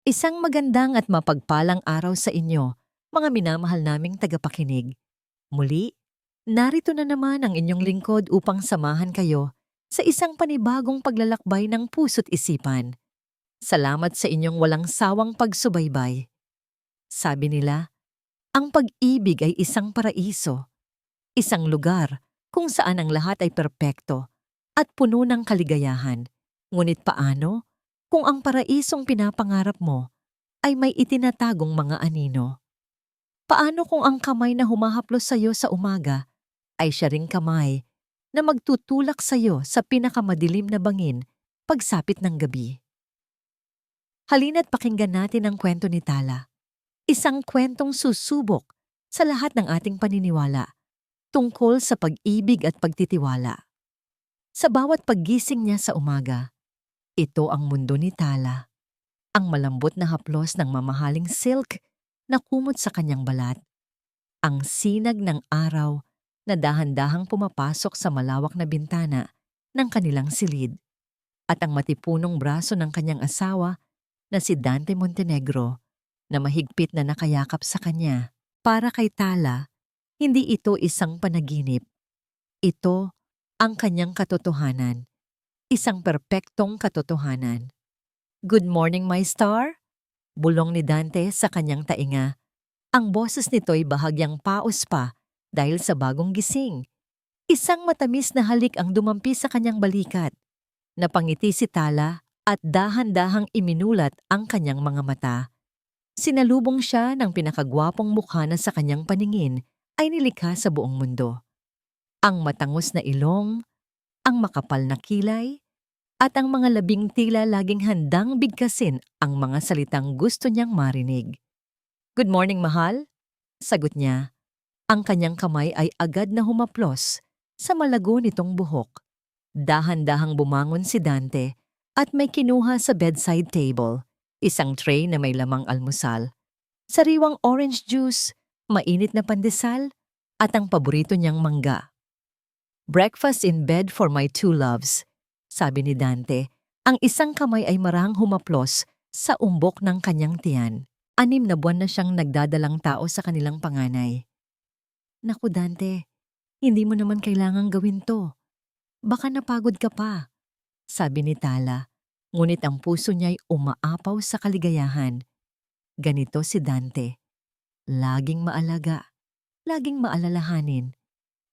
Isang magandang at mapagpalang araw sa inyo, mga minamahal naming tagapakinig. Muli, narito na naman ang inyong lingkod upang samahan kayo sa isang panibagong paglalakbay ng puso't isipan. Salamat sa inyong walang sawang pagsubaybay. Sabi nila, ang pag-ibig ay isang paraiso, isang lugar kung saan ang lahat ay perpekto at puno ng kaligayahan. Ngunit paano kung ang paraisong pinapangarap mo ay may itinatagong mga anino? Paano kung ang kamay na humahaplos sa iyo sa umaga ay siya ring kamay na magtutulak sa iyo sa pinakamadilim na bangin pagsapit ng gabi? Halina't pakinggan natin ang kwento ni Tala. Isang kwentong susubok sa lahat ng ating paniniwala tungkol sa pag-ibig at pagtitiwala. Sa bawat paggising niya sa umaga, ito ang mundo ni Tala. Ang malambot na haplos ng mamahaling silk na kumot sa kanyang balat. Ang sinag ng araw na dahan-dahang pumapasok sa malawak na bintana ng kanilang silid. At ang matipunong braso ng kanyang asawa na si Dante Montenegro na mahigpit na nakayakap sa kanya. Para kay Tala, hindi ito isang panaginip. Ito ang kanyang katotohanan. Isang perpektong katotohanan. "Good morning, my star," bulong ni Dante sa kanyang tainga. Ang boses nito'y bahagyang paos pa dahil sa bagong gising. Isang matamis na halik ang dumampi sa kanyang balikat. Napangiti si Tala at dahan-dahang iminulat ang kanyang mga mata. Sinalubong siya ng pinakagwapong mukha na sa kanyang paningin ay nilikha sa buong mundo. Ang matangos na ilong, ang makapal na kilay, at ang mga labing tila laging handang bigkasin ang mga salitang gusto niyang marinig. "Good morning, mahal," sagot niya. Ang kanyang kamay ay agad na humaplos sa malago nitong buhok. Dahan-dahang bumangon si Dante at may kinuha sa bedside table, isang tray na may lamang almusal, sariwang orange juice, mainit na pandesal, at ang paborito niyang mangga. "Breakfast in bed for my two loves," sabi ni Dante. Ang isang kamay ay marahang humaplos sa umbok ng kanyang tiyan. 6 na buwan na siyang nagdadalang tao sa kanilang panganay. "Naku Dante, hindi mo naman kailangang gawin to. Baka napagod ka pa," sabi ni Tala. Ngunit ang puso niya'y umaapaw sa kaligayahan. Ganito si Dante. Laging maalaga, laging maalalahanin.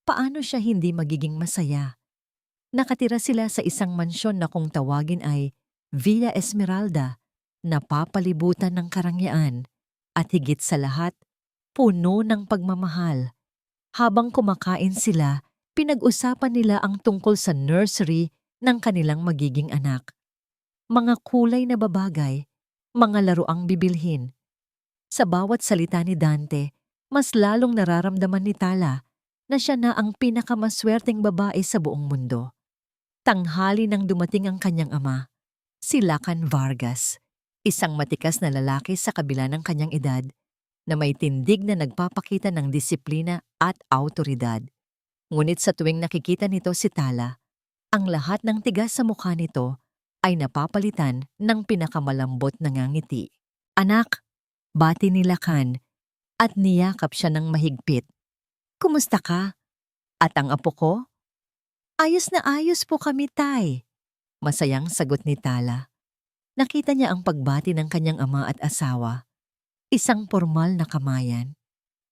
Paano siya hindi magiging masaya? Nakatira sila sa isang mansyon na kung tawagin ay Villa Esmeralda, na papalibutan ng karangyaan at higit sa lahat, puno ng pagmamahal. Habang kumakain sila, pinag-usapan nila ang tungkol sa nursery ng kanilang magiging anak. Mga kulay na babagay, mga laruang bibilhin. Sa bawat salita ni Dante, mas lalong nararamdaman ni Tala na siya na ang pinakamaswerteng babae sa buong mundo. Tanghali nang dumating ang kanyang ama, si Lacan Vargas, isang matikas na lalaki sa kabila ng kanyang edad, na may tindig na nagpapakita ng disiplina at awtoridad. Ngunit sa tuwing nakikita nito si Tala, ang lahat ng tigas sa mukha nito ay napapalitan ng pinakamalambot na ngangiti. "Anak," bati ni Lacan, at niyakap siya ng mahigpit. "Kumusta ka? At ang apo ko?" "Ayos na ayos po kami, Tay," masayang sagot ni Tala. Nakita niya ang pagbati ng kanyang ama at asawa. Isang formal na kamayan.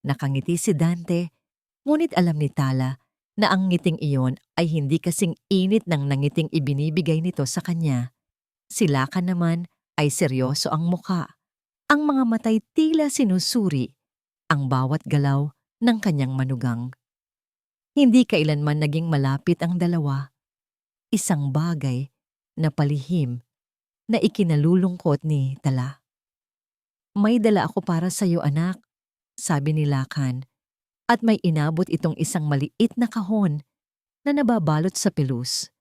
Nakangiti si Dante, ngunit alam ni Tala na ang ngiting iyon ay hindi kasing init ng nangiting ibinibigay nito sa kanya. Si Lacan naman ay seryoso ang mukha. Ang mga matay tila sinusuri ang bawat galaw ng kanyang manugang. Hindi kailanman naging malapit ang dalawa. Isang bagay na palihim na ikinalulungkot ni Tala. "May dala ako para sa iyo, anak," sabi ni Lacan, at may inabot itong isang maliit na kahon na nababalot sa pelus.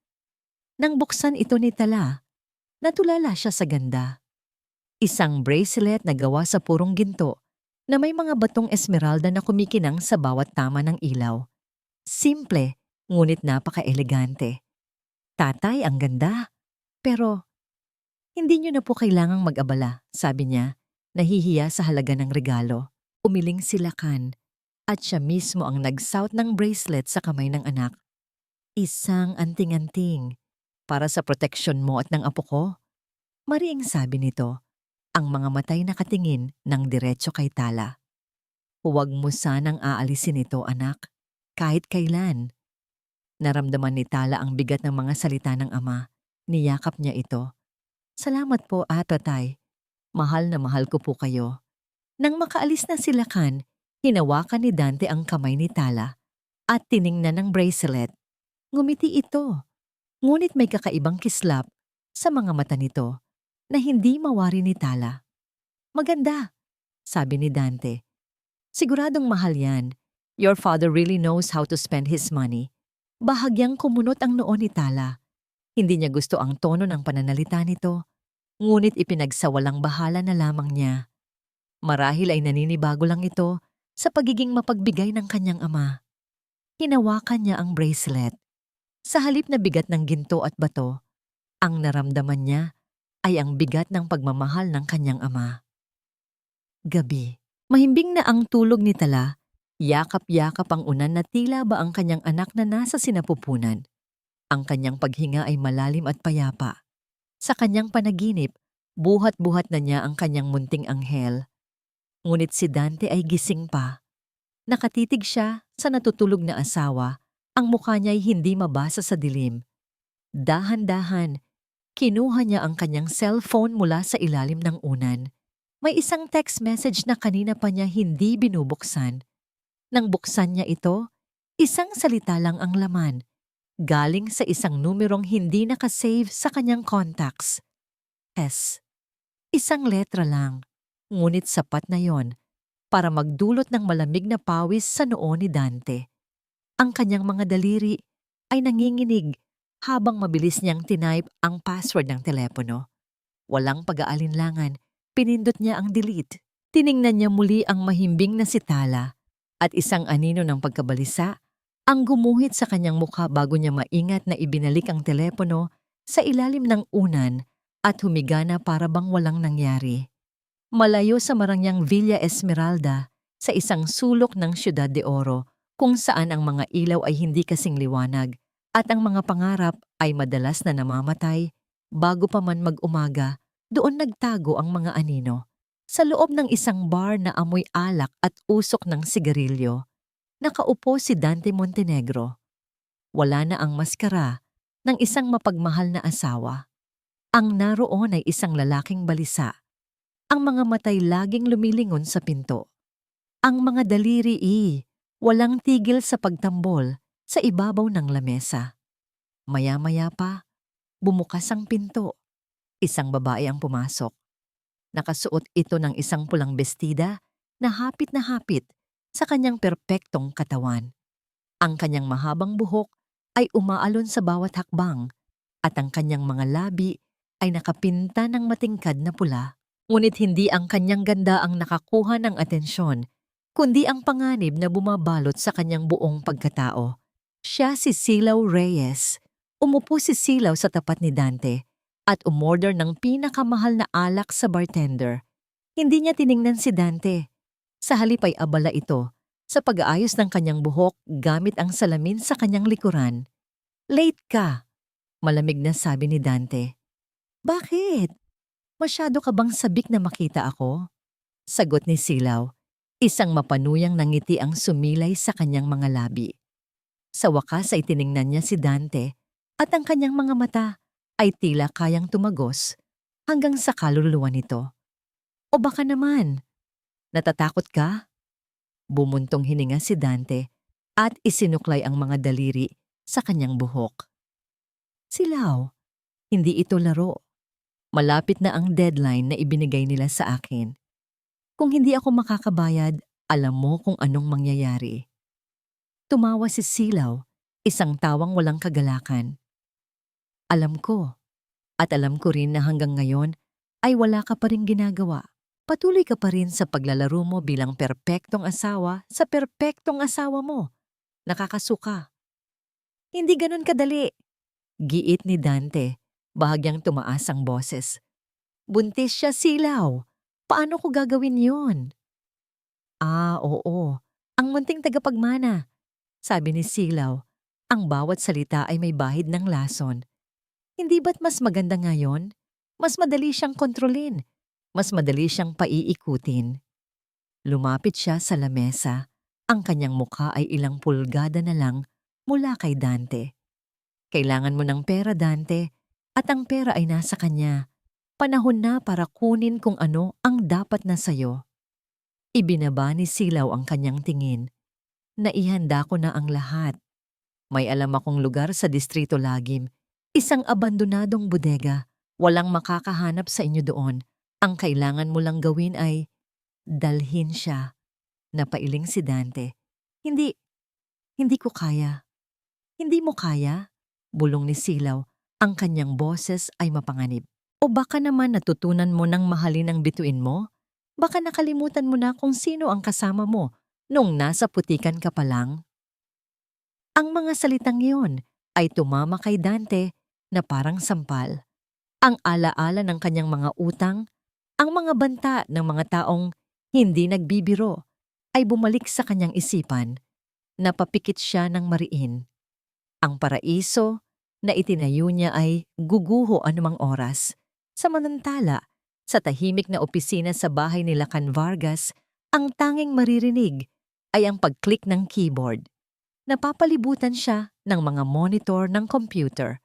Nang buksan ito ni Tala, natulala siya sa ganda. Isang bracelet na gawa sa purong ginto na may mga batong esmeralda na kumikinang sa bawat tama ng ilaw. Simple, ngunit napaka-elegante. "Tatay, ang ganda. Pero Hindi niyo na po kailangang mag-abala, sabi niya, nahihiya sa halaga ng regalo. Umiling si Lakan at siya mismo ang nagsuot ng bracelet sa kamay ng anak. Isang anting-anting para sa proteksyon mo at ng apo ko. Mariing sabi nito, ang mga matay nakatingin ng diretso kay Tala. Huwag mo sanang aalisin ito, anak, kahit kailan. Naramdaman ni Tala ang bigat ng mga salita ng ama. Niyakap niya ito. Salamat po, tatay. Mahal na mahal ko po kayo. Nang makaalis na si Lakan, hinawakan ni Dante ang kamay ni Tala at tiningnan ng bracelet. Ngumiti ito, ngunit may kakaibang kislap sa mga mata nito na hindi mawari ni Tala. Maganda, sabi ni Dante. Siguradong mahal yan. Your father really knows how to spend his money. Bahagyang kumunot ang noo ni Tala. Hindi niya gusto ang tono ng pananalita nito, ngunit ipinagsawalang bahala na lamang niya. Marahil ay naninibago lang ito sa pagiging mapagbigay ng kanyang ama. Hinawakan niya ang bracelet. Sa halip na bigat ng ginto at bato, ang naramdaman niya ay ang bigat ng pagmamahal ng kanyang ama. Gabi. Mahimbing na ang tulog ni Tala, yakap-yakap ang unan na tila ba ang kanyang anak na nasa sinapupunan. Ang kanyang paghinga ay malalim at payapa. Sa kanyang panaginip, buhat-buhat na niya ang kanyang munting anghel. Ngunit si Dante ay gising pa. Nakatitig siya sa natutulog na asawa, ang mukha niya ay hindi mabasa sa dilim. Dahan-dahan, kinuha niya ang kanyang cellphone mula sa ilalim ng unan. May isang text message na kanina pa niya hindi binubuksan. Nang buksan niya ito, isang salita lang ang laman. Galing sa isang numerong hindi nakasave sa kanyang contacts. S. Isang letra lang, ngunit sapat na yon para magdulot ng malamig na pawis sa noo ni Dante. Ang kanyang mga daliri ay nanginginig habang mabilis niyang tinype ang password ng telepono. Walang pag-aalinlangan, pinindot niya ang delete. Tiningnan niya muli ang mahimbing na si Tala at isang anino ng pagkabalisa ang gumuhit sa kanyang mukha bago niya maingat na ibinalik ang telepono sa ilalim ng unan at humiga na para bang walang nangyari. Malayo sa marangyang Villa Esmeralda, sa isang sulok ng Ciudad de Oro, kung saan ang mga ilaw ay hindi kasing liwanag at ang mga pangarap ay madalas na namamatay, bago pa man mag-umaga, doon nagtago ang mga anino. Sa loob ng isang bar na amoy alak at usok ng sigarilyo, nakaupo si Dante Montenegro. Wala na ang maskara ng isang mapagmahal na asawa. Ang naroon ay isang lalaking balisa. Ang mga matay laging lumilingon sa pinto. Ang mga daliri walang tigil sa pagtambol sa ibabaw ng lamesa. Maya-maya pa, bumukas ang pinto. Isang babae ang pumasok. Nakasuot ito ng isang pulang bestida na hapit sa kanyang perpektong katawan. Ang kanyang mahabang buhok ay umaalon sa bawat hakbang at ang kanyang mga labi ay nakapinta ng matingkad na pula. Ngunit hindi ang kanyang ganda ang nakakuha ng atensyon, kundi ang panganib na bumabalot sa kanyang buong pagkatao. Siya si Silao Reyes. Umupo si Silao sa tapat ni Dante at umorder ng pinakamahal na alak sa bartender. Hindi niya tiningnan si Dante. Sa halip ay abala ito sa pag-aayos ng kanyang buhok gamit ang salamin sa kanyang likuran. Late ka, malamig na sabi ni Dante. Bakit? Masyado ka bang sabik na makita ako? Sagot ni Silao. Isang mapanuyang nangiti ang sumilay sa kanyang mga labi. Sa wakas ay tiningnan niya si Dante at ang kanyang mga mata ay tila kayang tumagos hanggang sa kaluluwa nito. O baka naman, natatakot ka? Bumuntong hininga si Dante at isinuklay ang mga daliri sa kanyang buhok. Silao, hindi ito laro. Malapit na ang deadline na ibinigay nila sa akin. Kung hindi ako makakabayad, alam mo kung anong mangyayari. Tumawa si Silao, isang tawang walang kagalakan. Alam ko, at alam ko rin na hanggang ngayon ay wala ka pa rin ginagawa. Patuloy ka pa rin sa paglalaro mo bilang perpektong asawa sa perpektong asawa mo. Nakakasuka. Hindi ganun kadali. Giit ni Dante, bahagyang tumaas ang boses. Buntis siya, Silaw. Paano ko gagawin yun? Oo. Ang munting tagapagmana, sabi ni Silaw. Ang bawat salita ay may bahid ng lason. Hindi ba't mas maganda ngayon? Mas madali siyang kontrolin. Mas madali siyang paiikutin. Lumapit siya sa lamesa. Ang kanyang mukha ay ilang pulgada na lang mula kay Dante. Kailangan mo ng pera, Dante, at ang pera ay nasa kanya. Panahon na para kunin kung ano ang dapat na sayo. Ibinaba ni Silaw ang kanyang tingin. Naihanda ko na ang lahat. May alam akong lugar sa Distrito Lagim. Isang abandonadong bodega. Walang makakahanap sa inyo doon. Ang kailangan mo lang gawin ay dalhin siya. Napailing si Dante. Hindi ko kaya. Hindi mo kaya? Bulong ni Silaw. Ang kanyang boses ay mapanganib. O baka naman natutunan mo ng mahalin ang bituin mo? Baka nakalimutan mo na kung sino ang kasama mo nung nasa putikan ka pa lang? Ang mga salitang iyon ay tumama kay Dante na parang sampal. Ang alaala ng kanyang mga utang, ang mga banta ng mga taong hindi nagbibiro ay bumalik sa kanyang isipan. Napapikit siya ng mariin. Ang paraiso na itinayo niya ay guguho anumang oras. Samantala, sa tahimik na opisina sa bahay ni Lacan Vargas, ang tanging maririnig ay ang pag-click ng keyboard. Napapalibutan siya ng mga monitor ng computer.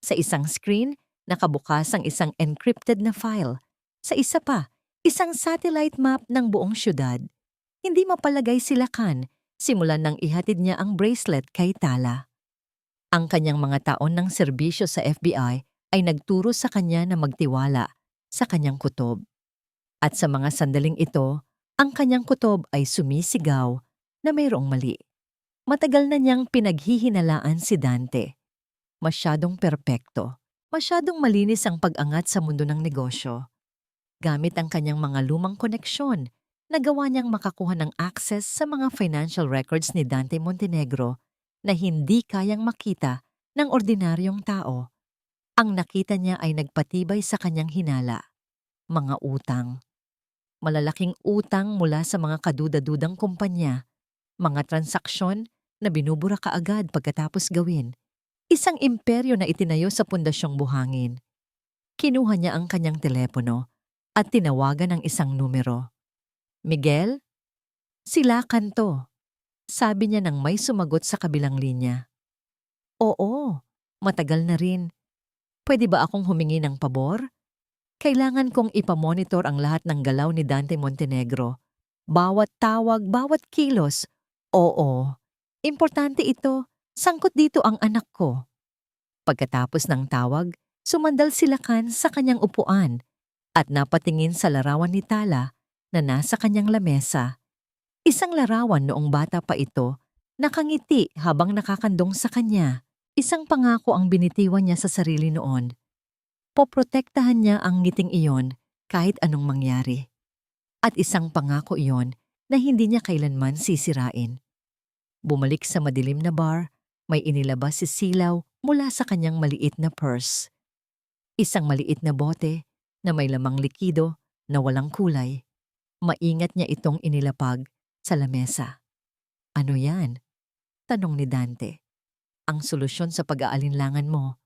Sa isang screen, nakabukas ang isang encrypted na file. Sa isa pa, isang satellite map ng buong syudad. Hindi mapalagay si Lacan, simulan nang ihatid niya ang bracelet kay Tala. Ang kanyang mga taon ng serbisyo sa FBI ay nagturo sa kanya na magtiwala sa kanyang kutob. At sa mga sandaling ito, ang kanyang kutob ay sumisigaw na mayroong mali. Matagal na niyang pinaghihinalaan si Dante. Masyadong perpekto, masyadong malinis ang pag-angat sa mundo ng negosyo. Gamit ang kanyang mga lumang koneksyon, nagawa niyang makakuha ng access sa mga financial records ni Dante Montenegro na hindi kayang makita ng ordinaryong tao. Ang nakita niya ay nagpatibay sa kanyang hinala. Mga utang. Malalaking utang mula sa mga kaduda-dudang kumpanya. Mga transaksyon na binubura kaagad pagkatapos gawin. Isang imperyo na itinayo sa pundasyong buhangin. Kinuha niya ang kanyang telepono at tinawagan ang isang numero. Miguel? Sila kanto. Sabi niya nang may sumagot sa kabilang linya. Oo, matagal na rin. Pwede ba akong humingi ng pabor? Kailangan kong ipamonitor ang lahat ng galaw ni Dante Montenegro. Bawat tawag, bawat kilos. Oo. Importante ito, sangkot dito ang anak ko. Pagkatapos ng tawag, sumandal si Lacan sa kanyang upuan at napatingin sa larawan ni Tala na nasa kanyang lamesa. Isang larawan noong bata pa ito, nakangiti habang nakakandong sa kanya. Isang pangako ang binitiwan niya sa sarili noon. Poprotektahan niya ang ngiting iyon kahit anong mangyari. At isang pangako iyon na hindi niya kailanman sisirain. Bumalik sa madilim na bar, may inilabas si Silaw mula sa kanyang maliit na purse. Isang maliit na bote na may lamang likido na walang kulay. Maingat niya itong inilapag sa lamesa. Ano yan? Tanong ni Dante. Ang solusyon sa pag-aalinlangan mo.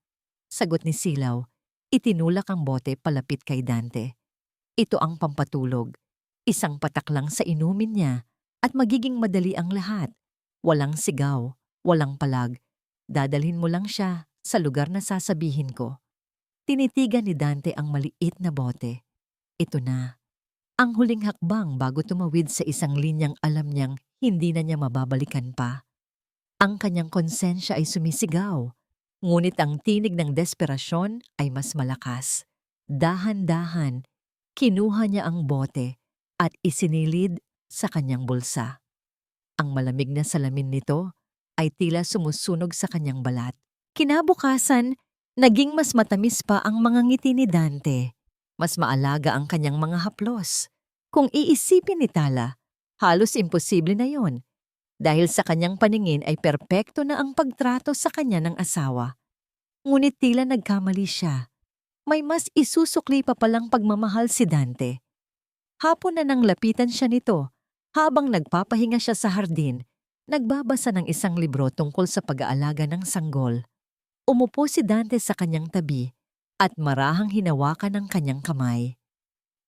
Sagot ni Silaw, itinulak ang bote palapit kay Dante. Ito ang pampatulog. Isang patak lang sa inumin niya at magiging madali ang lahat. Walang sigaw, walang palag. Dadalhin mo lang siya sa lugar na sasabihin ko. Tinitigan ni Dante ang maliit na bote. Ito na. Ang huling hakbang bago tumawid sa isang linyang alam niyang hindi na niya mababalikan pa. Ang kanyang konsensya ay sumisigaw. Ngunit ang tinig ng desperasyon ay mas malakas. Dahan-dahan, kinuha niya ang bote at isinilid sa kanyang bulsa. Ang malamig na salamin nito ay tila sumusunog sa kanyang balat. Kinabukasan, naging mas matamis pa ang mga ngiti ni Dante. Mas maalaga ang kanyang mga haplos. Kung iisipin ni Tala, halos imposible na yon. Dahil sa kanyang paningin ay perpekto na ang pagtrato sa kanya ng asawa. Ngunit tila nagkamali siya. May mas isusukli pa palang pagmamahal si Dante. Hapon na nang lapitan siya nito habang nagpapahinga siya sa hardin, nagbabasa ng isang libro tungkol sa pag-aalaga ng sanggol. Umupo si Dante sa kanyang tabi at marahang hinawakan ng kanyang kamay.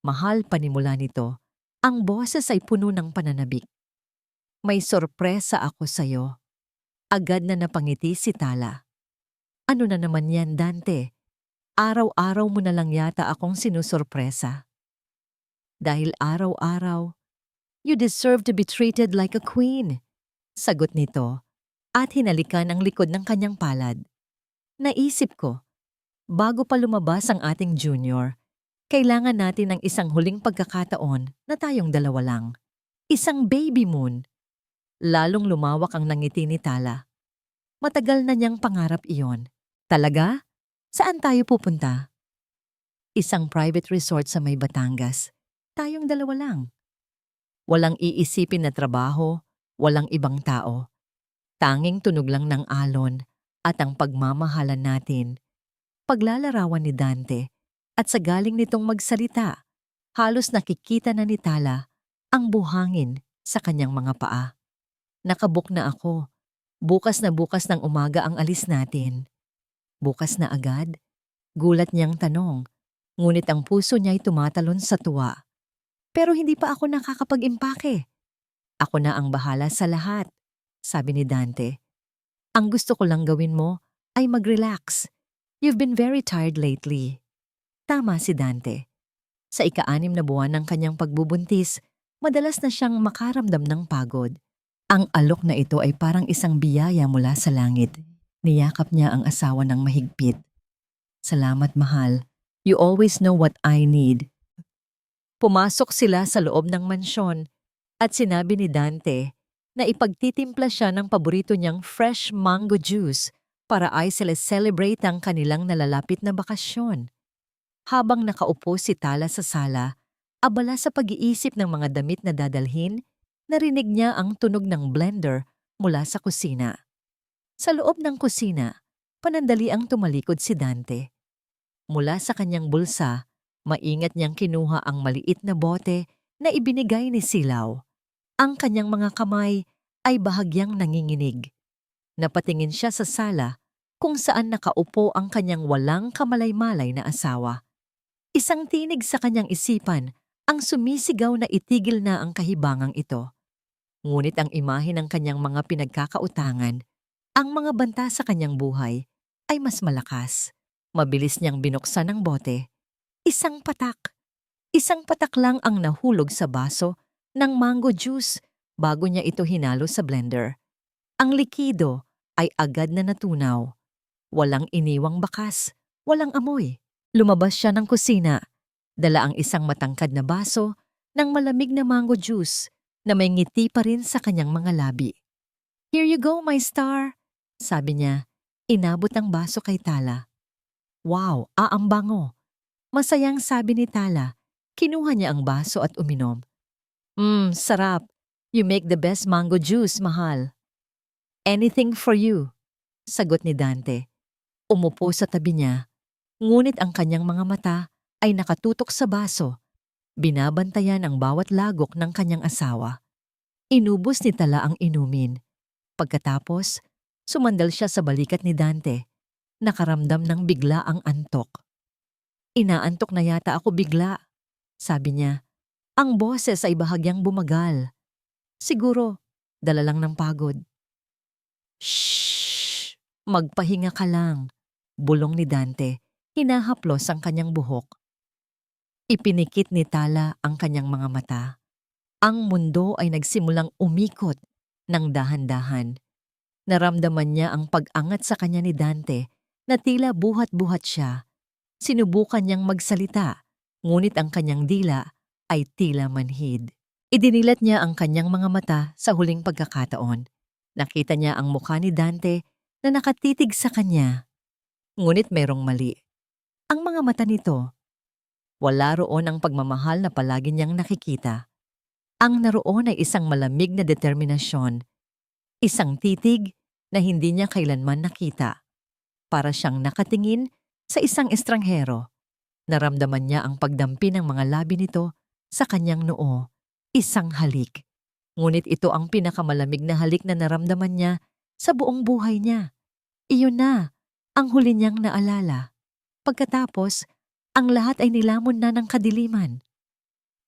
Mahal, panimula nito, ang boses ay puno ng pananabik. May sorpresa ako sa'yo. Agad na napangiti si Tala. Ano na naman yan, Dante? Araw-araw mo na lang yata akong sinusorpresa. Dahil araw-araw, you deserve to be treated like a queen. Sagot nito at hinalikan ang likod ng kanyang palad. Naisip ko, bago pa lumabas ang ating junior, kailangan natin ng isang huling pagkakataon na tayong dalawa lang. Isang baby moon. Lalong lumawak ang nangiti ni Tala. Matagal na niyang pangarap iyon. Talaga? Saan tayo pupunta? Isang private resort sa may Batangas. Tayong dalawa lang. Walang iisipin na trabaho, walang ibang tao. Tanging tunog lang ng alon at ang pagmamahalan natin. Paglalarawan ni Dante at sa galing nitong magsalita, halos nakikita na ni Tala ang buhangin sa kanyang mga paa. Nakabook na ako. Bukas ng umaga ang alis natin. Bukas na agad? Gulat niyang tanong, ngunit ang puso niya ay tumatalon sa tuwa. Pero hindi pa ako nakakapag-impake. Ako na ang bahala sa lahat, sabi ni Dante. Ang gusto ko lang gawin mo ay mag-relax. You've been very tired lately. Tama si Dante. Sa ika-6 na buwan ng kanyang pagbubuntis, madalas na siyang makaramdam ng pagod. Ang alok na ito ay parang isang biyaya mula sa langit. Niyakap niya ang asawa ng mahigpit. Salamat, mahal. You always know what I need. Pumasok sila sa loob ng mansyon at sinabi ni Dante na ipagtitimpla siya ng paborito niyang fresh mango juice para ay sila celebrate ang kanilang nalalapit na bakasyon. Habang nakaupo si Tala sa sala, abala sa pag-iisip ng mga damit na dadalhin, narinig niya ang tunog ng blender mula sa kusina. Sa loob ng kusina, panandali ang tumalikod si Dante. Mula sa kanyang bulsa, maingat niyang kinuha ang maliit na bote na ibinigay ni Silaw. Ang kanyang mga kamay ay bahagyang nanginginig. Napatingin siya sa sala kung saan nakaupo ang kanyang walang kamalay-malay na asawa. Isang tinig sa kanyang isipan ang sumisigaw na itigil na ang kahibangang ito. Ngunit ang imahe ng kanyang mga pinagkakautangan, ang mga banta sa kanyang buhay, ay mas malakas. Mabilis niyang binuksan ang bote. Isang patak. Isang patak lang ang nahulog sa baso ng mango juice bago niya ito hinalo sa blender. Ang likido ay agad na natunaw. Walang iniwang bakas, walang amoy. Lumabas siya ng kusina. Dala ang isang matangkad na baso ng malamig na mango juice na may ngiti pa rin sa kanyang mga labi. Here you go, my star, sabi niya. Inabot ang baso kay Tala. Wow, aambango. Masayang sabi ni Tala. Kinuha niya ang baso at uminom. Sarap. You make the best mango juice, mahal. Anything for you, sagot ni Dante. Umupo sa tabi niya, ngunit ang kanyang mga mata ay nakatutok sa baso. Binabantayan ang bawat lagok ng kanyang asawa. Inubos ni Tala ang inumin. Pagkatapos, sumandal siya sa balikat ni Dante. Nakaramdam ng bigla ang antok. Inaantok na yata ako bigla, sabi niya. Ang boses ay bahagyang bumagal. Siguro, dala lang ng pagod. Shhh! Magpahinga ka lang, bulong ni Dante. Hinahaplos ang kanyang buhok. Ipinikit ni Tala ang kanyang mga mata. Ang mundo ay nagsimulang umikot ng dahan-dahan. Naramdaman niya ang pag-angat sa kanya ni Dante na tila buhat-buhat siya. Sinubukan niyang magsalita, ngunit ang kanyang dila ay tila manhid. Idinilat niya ang kanyang mga mata sa huling pagkakataon. Nakita niya ang mukha ni Dante na nakatitig sa kanya. Ngunit merong mali. Ang mga mata nito, wala roon ang pagmamahal na palagi niyang nakikita. Ang naroon ay isang malamig na determinasyon. Isang titig na hindi niya kailanman nakita. Para siyang nakatingin sa isang estranghero. Naramdaman niya ang pagdampi ng mga labi nito sa kanyang noo. Isang halik. Ngunit ito ang pinakamalamig na halik na naramdaman niya sa buong buhay niya. Iyon na ang huli niyang naalala. Pagkatapos, ang lahat ay nilamon na ng kadiliman.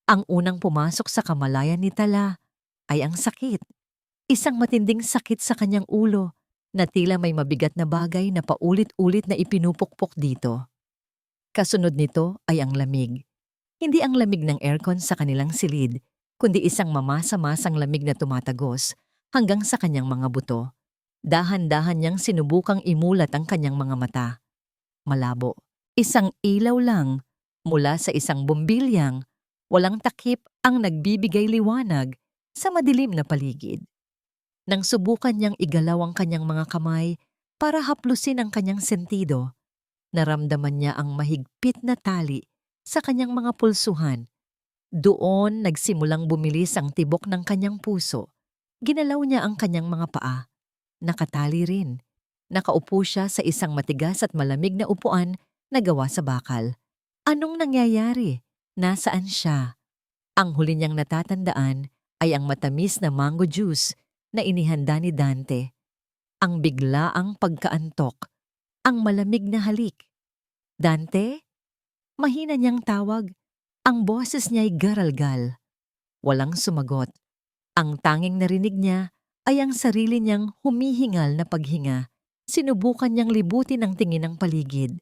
Ang unang pumasok sa kamalayan ni Tala ay ang sakit. Isang matinding sakit sa kanyang ulo na tila may mabigat na bagay na paulit-ulit na ipinupukpok dito. Kasunod nito ay ang lamig. Hindi ang lamig ng aircon sa kanilang silid, kundi isang mamasa-masang lamig na tumatagos hanggang sa kanyang mga buto. Dahan-dahan niyang sinubukang imulat ang kanyang mga mata. Malabo. Isang ilaw lang mula sa isang bumbilyang walang takip ang nagbibigay liwanag sa madilim na paligid. Nang subukan niyang igalaw ang kanyang mga kamay para haplusin ang kanyang sentido, naramdaman niya ang mahigpit na tali sa kanyang mga pulsuhan. Doon nagsimulang bumilis ang tibok ng kanyang puso. Ginalaw niya ang kanyang mga paa. Nakatali rin. Nakaupo siya sa isang matigas at malamig na upuan na gawa sa bakal. Anong nangyayari? Nasaan siya? Ang huli niyang natatandaan ay ang matamis na mango juice na inihanda ni Dante. Ang biglaang pagkaantok. Ang malamig na halik. Dante? Mahina niyang tawag. Ang boses niya'y garalgal. Walang sumagot. Ang tanging narinig niya ay ang sarili niyang humihingal na paghinga. Sinubukan niyang libutin ang tingin ng paligid.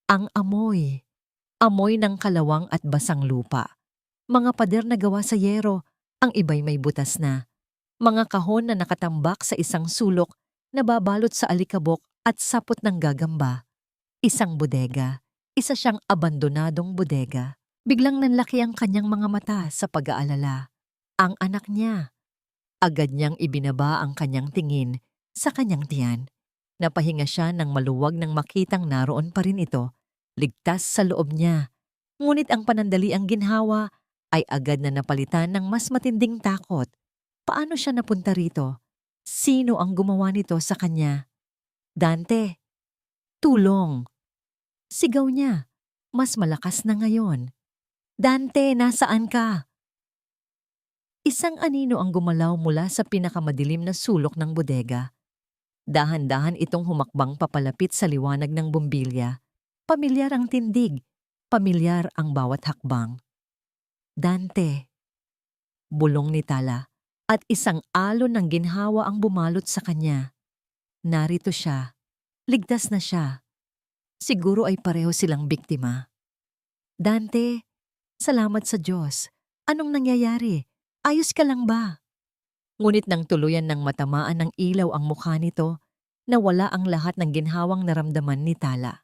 Ang amoy. Amoy ng kalawang at basang lupa. Mga pader na gawa sa yero, ang iba'y may butas na. Mga kahon na nakatambak sa isang sulok na babalot sa alikabok at sapot ng gagamba. Isang bodega. Isa siyang abandonadong bodega. Biglang nanlaki ang kanyang mga mata sa pag-aalala. Ang anak niya. Agad niyang ibinaba ang kanyang tingin sa kanyang tiyan. Napahinga siya nang maluwag nang makitang naroon pa rin ito, ligtas sa loob niya. Ngunit ang panandaliang ginhawa ay agad na napalitan ng mas matinding takot. Paano siya napunta rito? Sino ang gumawa nito sa kanya? Dante! Tulong! Sigaw niya. Mas malakas na ngayon. Dante, nasaan ka? Isang anino ang gumalaw mula sa pinakamadilim na sulok ng bodega. Dahan-dahan itong humakbang papalapit sa liwanag ng bumbilya. Pamilyar ang tindig, pamilyar ang bawat hakbang. Dante. Bulong ni Tala at isang alon ng ginhawa ang bumalot sa kanya. Narito siya. Ligtas na siya. Siguro ay pareho silang biktima. Dante, salamat sa Diyos. Anong nangyayari? Ayos ka lang ba? Ngunit nang tuluyan ng matamaan ng ilaw ang mukha nito, nawala ang lahat ng ginhawang naramdaman ni Tala.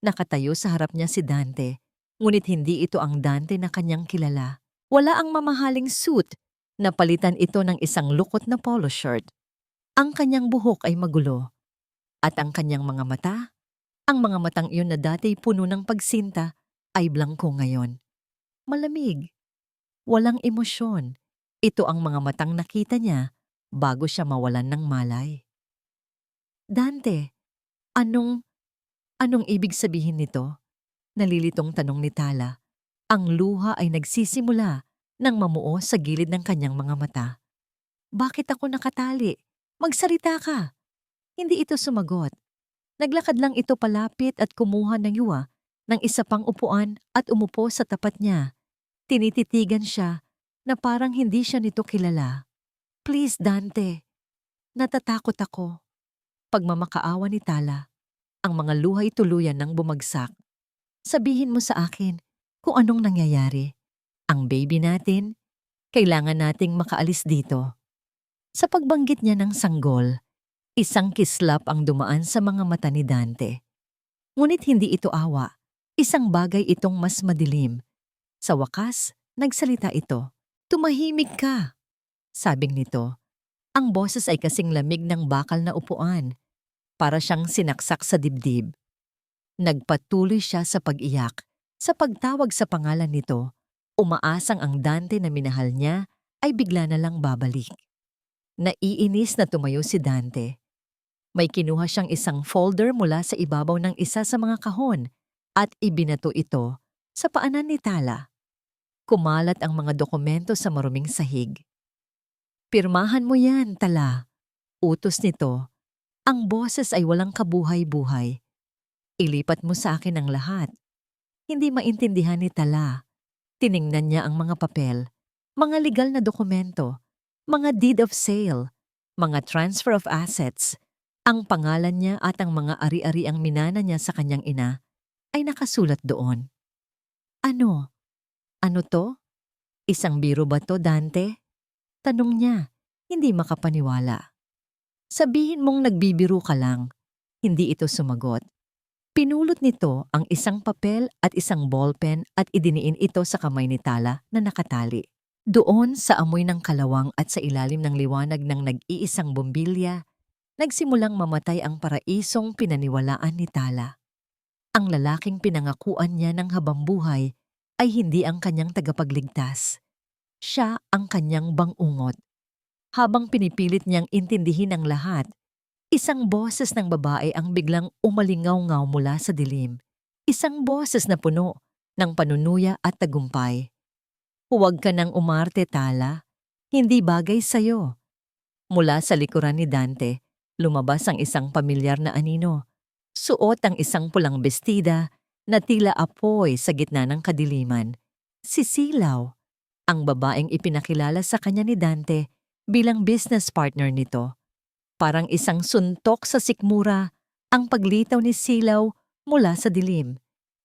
Nakatayo sa harap niya si Dante, ngunit hindi ito ang Dante na kanyang kilala. Wala ang mamahaling suit, napalitan ito ng isang lukot na polo shirt. Ang kanyang buhok ay magulo. At ang kanyang mga mata, ang mga matang iyon na dati puno ng pagsinta, ay blangko ngayon. Malamig. Walang emosyon. Ito ang mga matang nakita niya bago siya mawalan ng malay. Dante, anong ibig sabihin nito? Nalilitong tanong ni Tala. Ang luha ay nagsisimula nang mamuo sa gilid ng kanyang mga mata. Bakit ako nakatali? Magsalita ka. Hindi ito sumagot. Naglakad lang ito palapit at kumuha ng yuwa ng isa pang upuan at umupo sa tapat niya. Tinititigan siya na parang hindi siya nito kilala. Please, Dante. Natatakot ako. Pagmamakaawa ni Tala, ang mga luhay tuluyan ng bumagsak. Sabihin mo sa akin kung anong nangyayari. Ang baby natin, kailangan nating makaalis dito. Sa pagbanggit niya ng sanggol, isang kislap ang dumaan sa mga mata ni Dante. Ngunit hindi ito awa. Isang bagay itong mas madilim. Sa wakas, nagsalita ito. Tumahimik ka, sabing nito. Ang boses ay kasing lamig ng bakal na upuan. Para siyang sinaksak sa dibdib. Nagpatuloy siya sa pag-iyak. Sa pagtawag sa pangalan nito, umaasang ang Dante na minahal niya ay bigla na lang babalik. Naiinis na tumayo si Dante. May kinuha siyang isang folder mula sa ibabaw ng isa sa mga kahon at ibinato ito sa paanan ni Tala. Kumalat ang mga dokumento sa maruming sahig. "Pirmahan mo yan, Tala," utos nito. Ang boses ay walang kabuhay-buhay. "Ilipat mo sa akin ang lahat." Hindi maintindihan ni Tala. Tiningnan niya ang mga papel, mga legal na dokumento, mga deed of sale, mga transfer of assets. Ang pangalan niya at ang mga ari-ariang minana niya sa kanyang ina ay nakasulat doon. "Ano? Ano to? Isang biro ba to, Dante?" Tanong niya, hindi makapaniwala. "Sabihin mong nagbibiro ka lang." Hindi ito sumagot. Pinulot nito ang isang papel at isang ballpen at idiniin ito sa kamay ni Tala na nakatali. Doon sa amoy ng kalawang at sa ilalim ng liwanag ng nag-iisang bombilya, nagsimulang mamatay ang paraisong pinaniwalaan ni Tala. Ang lalaking pinangakuan niya ng habambuhay ay hindi ang kanyang tagapagligtas. Siya ang kanyang bangungot. Habang pinipilit niyang intindihin ang lahat, isang boses ng babae ang biglang umalingaw-ngaw mula sa dilim. Isang boses na puno ng panunuya at tagumpay. "Huwag ka nang umarte, Tala. Hindi bagay sa'yo." Mula sa likuran ni Dante, lumabas ang isang pamilyar na anino. Suot ang isang pulang bestida na tila apoy sa gitna ng kadiliman. Si Silaw, ang babaeng ipinakilala sa kanya ni Dante bilang business partner nito. Parang isang suntok sa sikmura ang paglitaw ni Silaw mula sa dilim.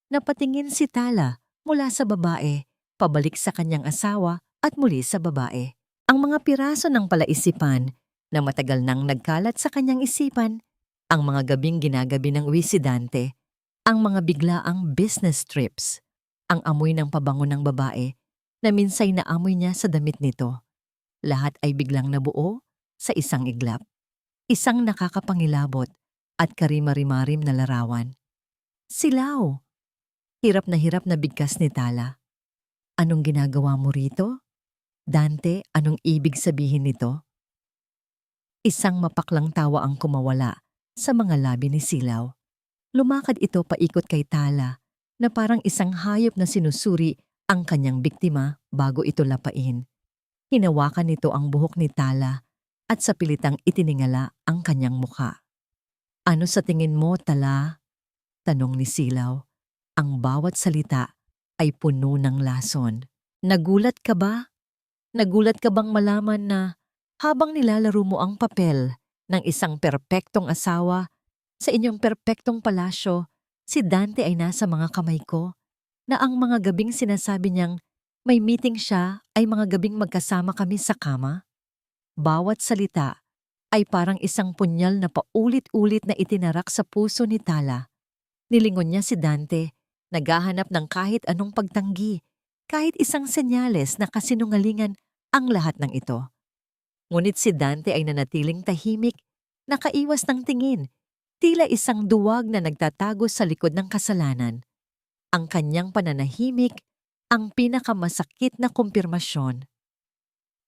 Napatingin si Tala mula sa babae, pabalik sa kanyang asawa at muli sa babae. Ang mga piraso ng palaisipan na matagal nang nagkalat sa kanyang isipan, ang mga gabing ginagabi ng wisidante, ang mga biglaang business trips, ang amoy ng pabango ng babae na minsay naamoy niya sa damit nito. Lahat ay biglang nabuo sa isang iglap. Isang nakakapangilabot at karimari-marim na larawan. "Silaw!" Hirap na bigkas ni Tala. "Anong ginagawa mo rito? Dante, anong ibig sabihin nito?" Isang mapaklang tawa ang kumawala sa mga labi ni Silaw. Lumakad ito paikot kay Tala na parang isang hayop na sinusuri ang kanyang biktima bago ito lapain. Hinawakan nito ang buhok ni Tala at sa pilitang itiningala ang kanyang mukha. "Ano sa tingin mo, Tala?" tanong ni Silaw. Ang bawat salita ay puno ng lason. "Nagulat ka ba? Nagulat ka bang malaman na habang nilalaro mo ang papel ng isang perpektong asawa sa inyong perpektong palasyo, si Dante ay nasa mga kamay ko, na ang mga gabing sinasabi niyang may meeting siya ay mga gabing magkasama kami sa kama?" Bawat salita ay parang isang punyal na paulit-ulit na itinarak sa puso ni Tala. Nilingon niya si Dante, naghahanap ng kahit anong pagtanggi, kahit isang senyales na kasinungalingan ang lahat ng ito. Ngunit si Dante ay nanatiling tahimik, nakaiwas ng tingin, tila isang duwag na nagtatago sa likod ng kasalanan. Ang kanyang pananahimik, ang pinakamasakit na kumpirmasyon.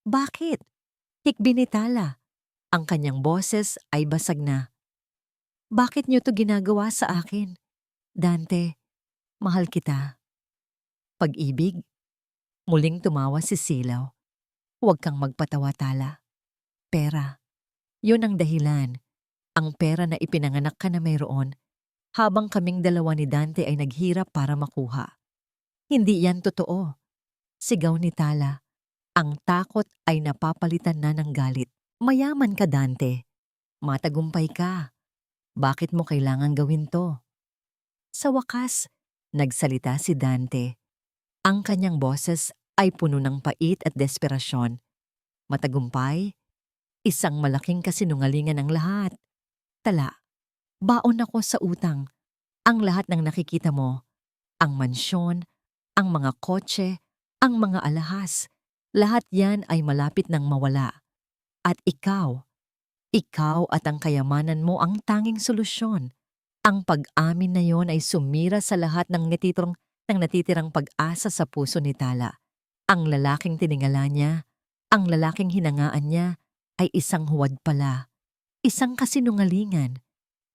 "Bakit?" Hikbi ni Tala. Ang kanyang boses ay basag na. "Bakit niyo to ginagawa sa akin? Dante, mahal kita." "Pag-ibig?" Muling tumawa si Silaw. "Huwag kang magpatawa, Tala. Pera. Yun ang dahilan. Ang pera na ipinanganak ka na mayroon habang kaming dalawa ni Dante ay naghirap para makuha. Hindi yan totoo." Sigaw ni Tala. Ang takot ay napapalitan na ng galit. "Mayaman ka, Dante. Matagumpay ka. Bakit mo kailangan gawin to?" Sa wakas, nagsalita si Dante. Ang kanyang boses ay puno ng pait at desperasyon. "Matagumpay? Isang malaking kasinungalingan ang lahat. Tala, baon ako sa utang. Ang lahat ng nakikita mo, ang mansyon, ang mga kotse, ang mga alahas, lahat yan ay malapit ng mawala. At ikaw at ang kayamanan mo ang tanging solusyon. Ang pag-amin na yon ay sumira sa lahat ng natitirang pag-asa sa puso ni Tala. Ang lalaking tiningala niya, ang lalaking hinangaan niya, ay isang huwad pala, isang kasinungalingan.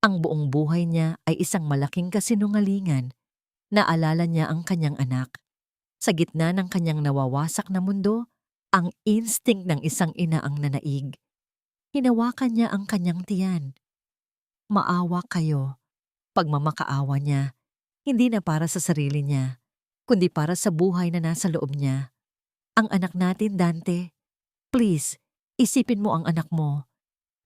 Ang buong buhay niya ay isang malaking kasinungalingan. Naalala niya ang kanyang anak. Sa gitna ng kanyang nawawasak na mundo, ang instinct ng isang ina ang nanaig. Hinawakan niya ang kanyang tiyan. Maawa kayo. Pagmamakaawa niya, hindi na para sa sarili niya, kundi para sa buhay na nasa loob niya. Ang anak natin, Dante. Please, isipin mo ang anak mo.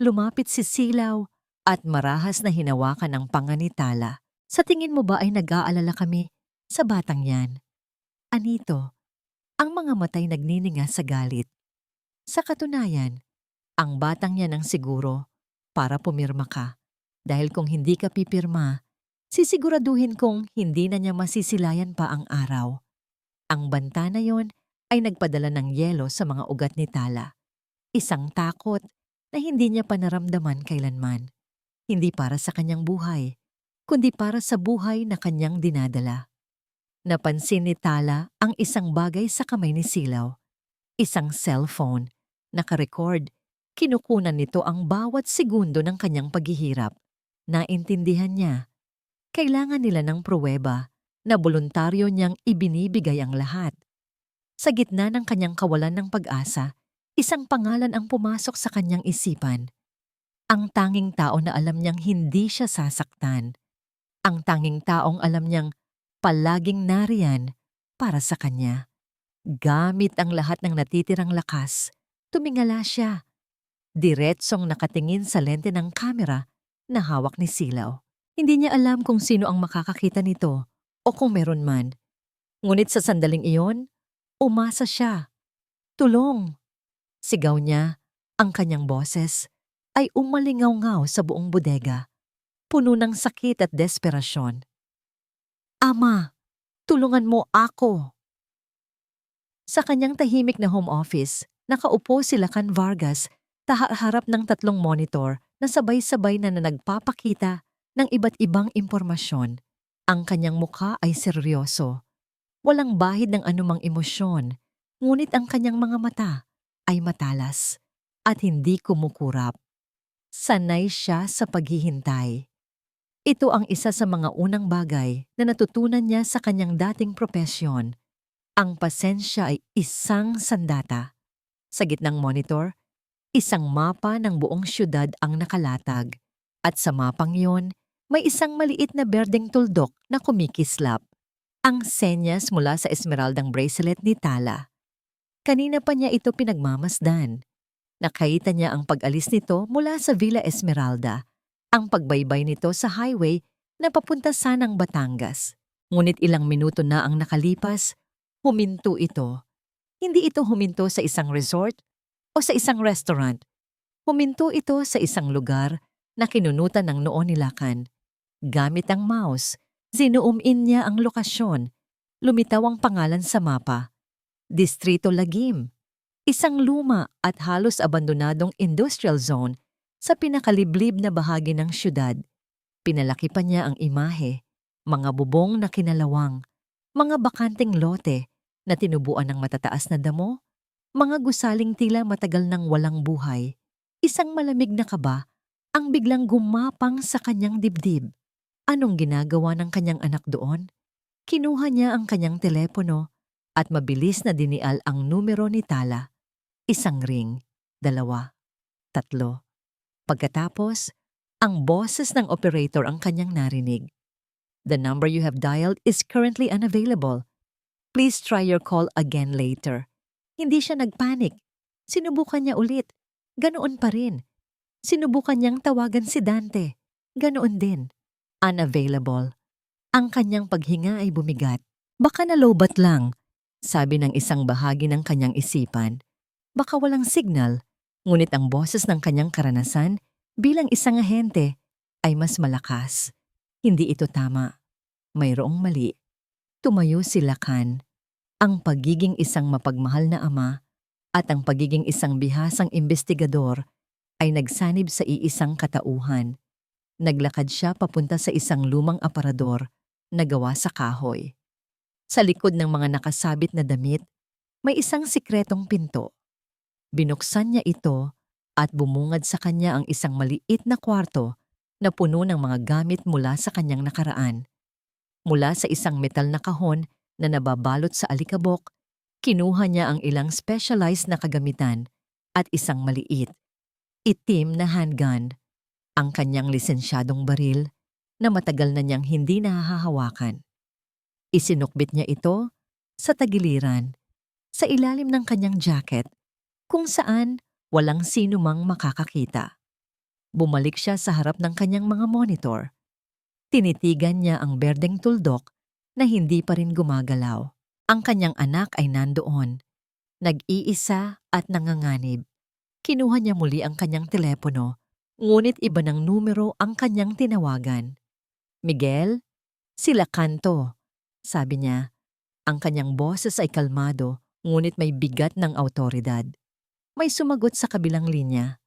Lumapit si Silaw at marahas na hinawakan ang panga ni Tala. Sa tingin mo ba ay nag-aalala kami sa batang yan? Anito, ang mga matay nagnininga sa galit. Sa katunayan, ang batang yan ang siguro para pumirma ka. Dahil kung hindi ka pipirma, sisiguraduhin kong hindi na niya masisilayan pa ang araw. Ang banta na yon ay nagpadala ng yelo sa mga ugat ni Tala. Isang takot na hindi niya pa naramdaman kailanman. Hindi para sa kanyang buhay, kundi para sa buhay na kanyang dinadala. Napansin ni Tala ang isang bagay sa kamay ni Silaw. Isang cellphone. Nakarecord. Kinukunan nito ang bawat segundo ng kanyang paghihirap. Naintindihan niya. Kailangan nila ng pruweba na voluntaryo niyang ibinibigay ang lahat. Sa gitna ng kanyang kawalan ng pag-asa, isang pangalan ang pumasok sa kanyang isipan. Ang tanging tao na alam niyang hindi siya sasaktan. Ang tanging taong alam niyang palaging nariyan para sa kanya. Gamit ang lahat ng natitirang lakas, tumingala siya. Diretsong nakatingin sa lente ng kamera na hawak ni Silaw. Hindi niya alam kung sino ang makakakita nito o kung meron man. Ngunit sa sandaling iyon, umasa siya. Tulong! Sigaw niya, ang kanyang boses ay umalingaw-ngaw sa buong bodega, puno ng sakit at desperasyon. Ama, tulungan mo ako! Sa kanyang tahimik na home office, nakaupo si Lacan Vargas, harap ng 3 monitor na sabay-sabay na nagpapakita ng iba't ibang impormasyon. Ang kanyang mukha ay seryoso. Walang bahid ng anumang emosyon, ngunit ang kanyang mga mata ay matalas at hindi kumukurap. Sanay siya sa paghihintay. Ito ang isa sa mga unang bagay na natutunan niya sa kanyang dating propesyon. Ang pasensya ay isang sandata. Sa gitnang monitor, isang mapa ng buong syudad ang nakalatag. At sa mapang yon, may isang maliit na berdeng tuldok na kumikislap. Ang senyas mula sa esmeraldang bracelet ni Tala. Kanina pa niya ito pinagmamasdan. Nakita niya ang pag-alis nito mula sa Villa Esmeralda, ang pagbaybay nito sa highway na papunta sanang Batangas. Ngunit ilang minuto na ang nakalipas, huminto ito. Hindi ito huminto sa isang resort o sa isang restaurant. Huminto ito sa isang lugar na kinunutan ng noo ni Lacan. Gamit ang mouse, zinuum in niya ang lokasyon. Lumitaw ang pangalan sa mapa. Distrito Lagim. Isang luma at halos abandonadong industrial zone sa pinakaliblib na bahagi ng syudad. Pinalaki pa niya ang imahe, mga bubong na kinalawang, mga bakanting lote na tinubuan ng matataas na damo, mga gusaling tila matagal nang walang buhay. Isang malamig na kaba ang biglang gumapang sa kanyang dibdib. Anong ginagawa ng kanyang anak doon? Kinuha niya ang kanyang telepono at mabilis na dinial ang numero ni Tala. Isang ring, 2, 3. Pagkatapos, ang boses ng operator ang kanyang narinig. The number you have dialed is currently unavailable. Please try your call again later. Hindi siya nagpanik. Sinubukan niya ulit. Ganoon pa rin. Sinubukan niyang tawagan si Dante. Ganoon din. Unavailable. Ang kanyang paghinga ay bumigat. Baka nalobat lang, sabi ng isang bahagi ng kanyang isipan. Baka walang signal, ngunit ang boses ng kanyang karanasan bilang isang ahente ay mas malakas. Hindi ito tama. Mayroong mali. Tumayo si Lacan. Ang pagiging isang mapagmahal na ama at ang pagiging isang bihasang investigador ay nagsanib sa iisang katauhan. Naglakad siya papunta sa isang lumang aparador na gawa sa kahoy. Sa likod ng mga nakasabit na damit, may isang sikretong pinto. Binuksan niya ito at bumungad sa kanya ang isang maliit na kwarto na puno ng mga gamit mula sa kanyang nakaraan. Mula sa isang metal na kahon na nababalot sa alikabok, kinuha niya ang ilang specialized na kagamitan at isang maliit, itim na handgun, ang kanyang lisensyadong baril na matagal na niyang hindi nahahawakan. Isinukbit niya ito sa tagiliran, sa ilalim ng kanyang jacket, kung saan walang sino mang makakakita. Bumalik siya sa harap ng kanyang mga monitor. Tinitigan niya ang berdeng tuldok na hindi pa rin gumagalaw. Ang kanyang anak ay nandoon, nag-iisa at nanganganib. Kinuha niya muli ang kanyang telepono, ngunit iba ng numero ang kanyang tinawagan. "Miguel, sila Kanto," sabi niya. Ang kanyang boses ay kalmado, ngunit may bigat ng awtoridad. May sumagot sa kabilang linya.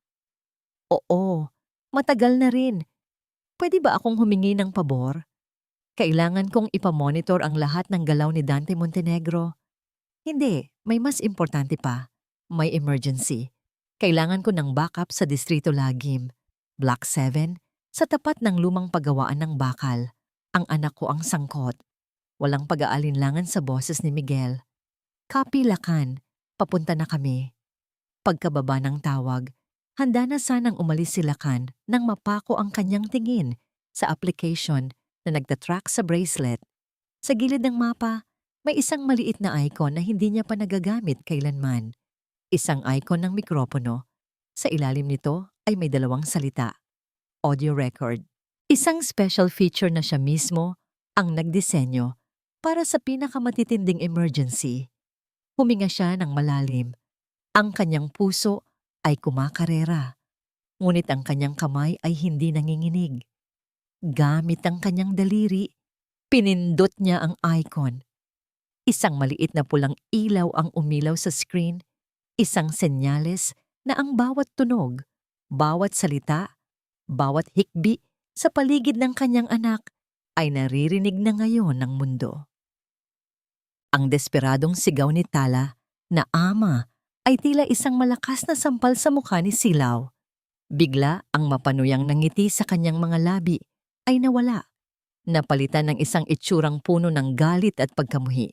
"Oo, matagal na rin. Pwede ba akong humingi ng pabor? Kailangan kong ipamonitor ang lahat ng galaw ni Dante Montenegro." "Hindi, may mas importante pa. May emergency. Kailangan ko ng backup sa Distrito Lagim, Block 7, sa tapat ng lumang pagawaan ng bakal. Ang anak ko ang sangkot." Walang pag-aalinlangan sa boses ni Miguel. "Copy, Lakan. Papunta na kami." Pagkababa ng tawag, handa na sanang umalis si Lakan nang mapako ang kanyang tingin sa application na nagtatrack sa bracelet. Sa gilid ng mapa, may isang maliit na icon na hindi niya pa nagagamit kailanman. Isang icon ng mikropono. Sa ilalim nito ay may dalawang salita. Audio record. Isang special feature na siya mismo ang nagdisenyo para sa pinakamatitinding emergency. Huminga siya ng malalim. Ang kanyang puso ay kumakarera, ngunit ang kanyang kamay ay hindi nanginginig. Gamit ang kanyang daliri, pinindot niya ang icon. Isang maliit na pulang ilaw ang umilaw sa screen, isang senyales na ang bawat tunog, bawat salita, bawat hikbi sa paligid ng kanyang anak ay naririnig na ngayon ng mundo. Ang desperadong sigaw ni Tala na ama ay tila isang malakas na sampal sa mukha ni Silaw. Bigla ang mapanuyang nangiti sa kanyang mga labi ay nawala, napalitan ng isang itsurang puno ng galit at pagkamuhi.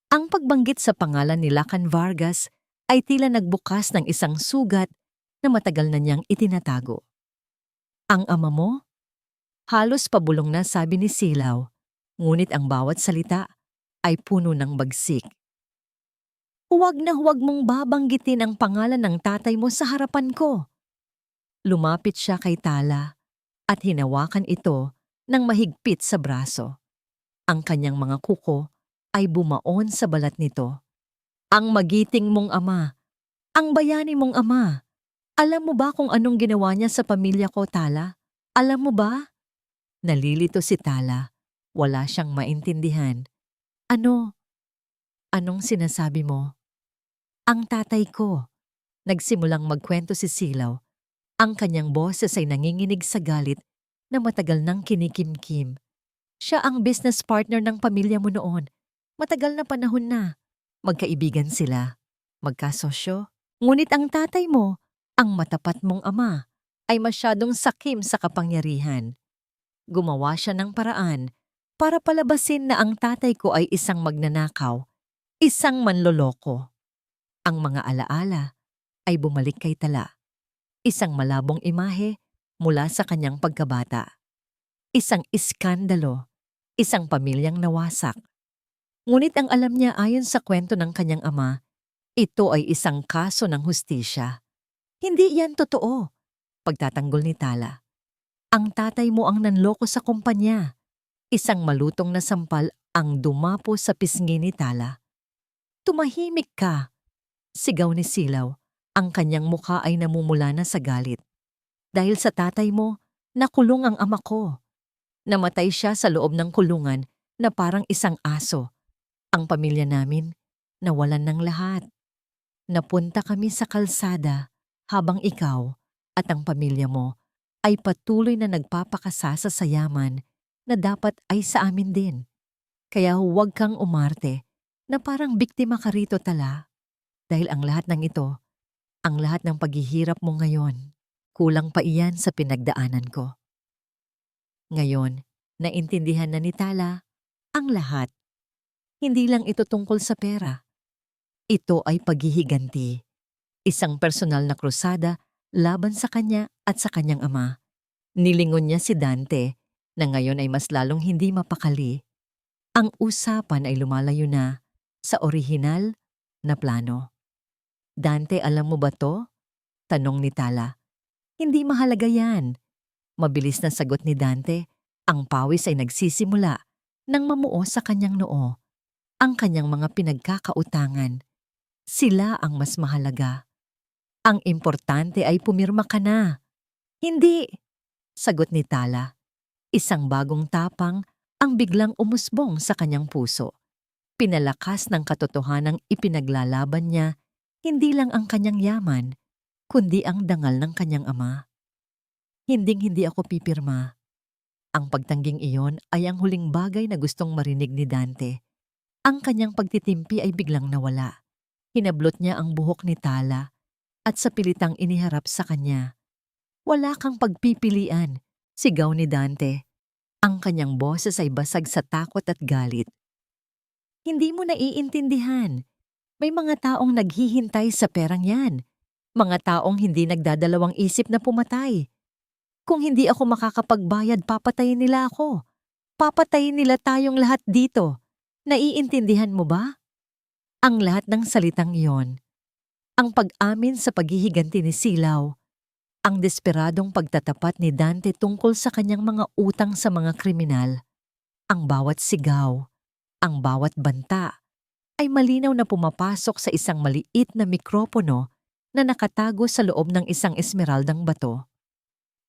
Ang pagbanggit sa pangalan ni Lakan Vargas ay tila nagbukas ng isang sugat na matagal na niyang itinatago. "Ang ama mo?" Halos pabulong na sabi ni Silaw, ngunit ang bawat salita ay puno ng bagsik. "Huwag na huwag mong babanggitin ang pangalan ng tatay mo sa harapan ko." Lumapit siya kay Tala at hinawakan ito ng mahigpit sa braso. Ang kanyang mga kuko ay bumaon sa balat nito. "Ang magiting mong ama, ang bayani mong ama. Alam mo ba kung anong ginawa niya sa pamilya ko, Tala? Alam mo ba?" Nalilito si Tala. Wala siyang maintindihan. "Ano? Anong sinasabi mo?" "Ang tatay ko." Nagsimulang magkwento si Silaw. Ang kanyang boses ay nanginginig sa galit na matagal nang kinikimkim. "Siya ang business partner ng pamilya mo noon. Matagal na panahon na. Magkaibigan sila. Magkasosyo. Ngunit ang tatay mo, ang matapat mong ama, ay masyadong sakim sa kapangyarihan. Gumawa siya ng paraan para palabasin na ang tatay ko ay isang magnanakaw, isang manloloko." Ang mga alaala ay bumalik kay Tala. Isang malabong imahe mula sa kanyang pagkabata. Isang iskandalo, isang pamilyang nawasak. Ngunit ang alam niya ayon sa kwento ng kanyang ama, ito ay isang kaso ng hustisya. "Hindi yan totoo," pagtatanggol ni Tala. "Ang tatay mo ang nanloko sa kumpanya." Isang malutong na sampal ang dumapo sa pisngi ni Tala. "Tumahimik ka," sigaw ni Silaw. Ang kanyang mukha ay namumula na sa galit. "Dahil sa tatay mo, nakulong ang ama ko. Namatay siya sa loob ng kulungan na parang isang aso. Ang pamilya namin, nawalan ng lahat. Napunta kami sa kalsada habang ikaw at ang pamilya mo ay patuloy na nagpapakasasa sa yaman na dapat ay sa amin din. Kaya huwag kang umarte na parang biktima ka rito, Tala. Dahil ang lahat ng ito, ang lahat ng paghihirap mo ngayon, kulang pa iyan sa pinagdaanan ko." Ngayon, naintindihan na ni Tala Ang lahat. Hindi lang ito tungkol sa pera. Ito ay paghihiganti. Isang personal na krusada laban sa kanya at sa kanyang ama. Nilingon niya si Dante na ngayon ay mas lalong hindi mapakali. Ang usapan ay lumalayo na sa orihinal na plano. Dante, alam mo ba to? Tanong ni Tala. Hindi mahalaga yan. Mabilis na sagot ni Dante. Ang pawis ay nagsisimula nang mamuo sa kanyang noo. Ang kanyang mga pinagkakautangan. Sila ang mas mahalaga. Ang importante ay pumirma ka na. Hindi, sagot ni Tala. Isang bagong tapang ang biglang umusbong sa kanyang puso. Pinalakas ng katotohanang ipinaglalaban niya hindi lang ang kanyang yaman, kundi ang dangal ng kanyang ama. Hinding-hindi ako pipirma. Ang pagtangging iyon ay ang huling bagay na gustong marinig ni Dante. Ang kanyang pagtitimpi ay biglang nawala. Hinablot niya ang buhok ni Tala at sa pilitang iniharap sa kanya. Wala kang pagpipilian, sigaw ni Dante. Ang kanyang boses ay basag sa takot at galit. Hindi mo naiintindihan. May mga taong naghihintay sa perang yan. Mga taong hindi nagdadalawang isip na pumatay. Kung hindi ako makakapagbayad, papatayin nila ako. Papatayin nila tayong lahat dito. Naiintindihan mo ba? Ang lahat ng salitang iyon. Ang pag-amin sa paghihiganti ni Silaw. Ang desperadong pagtatapat ni Dante tungkol sa kanyang mga utang sa mga kriminal. Ang bawat sigaw, ang bawat banta, ay malinaw na pumapasok sa isang maliit na mikropono na nakatago sa loob ng isang esmeraldang bato.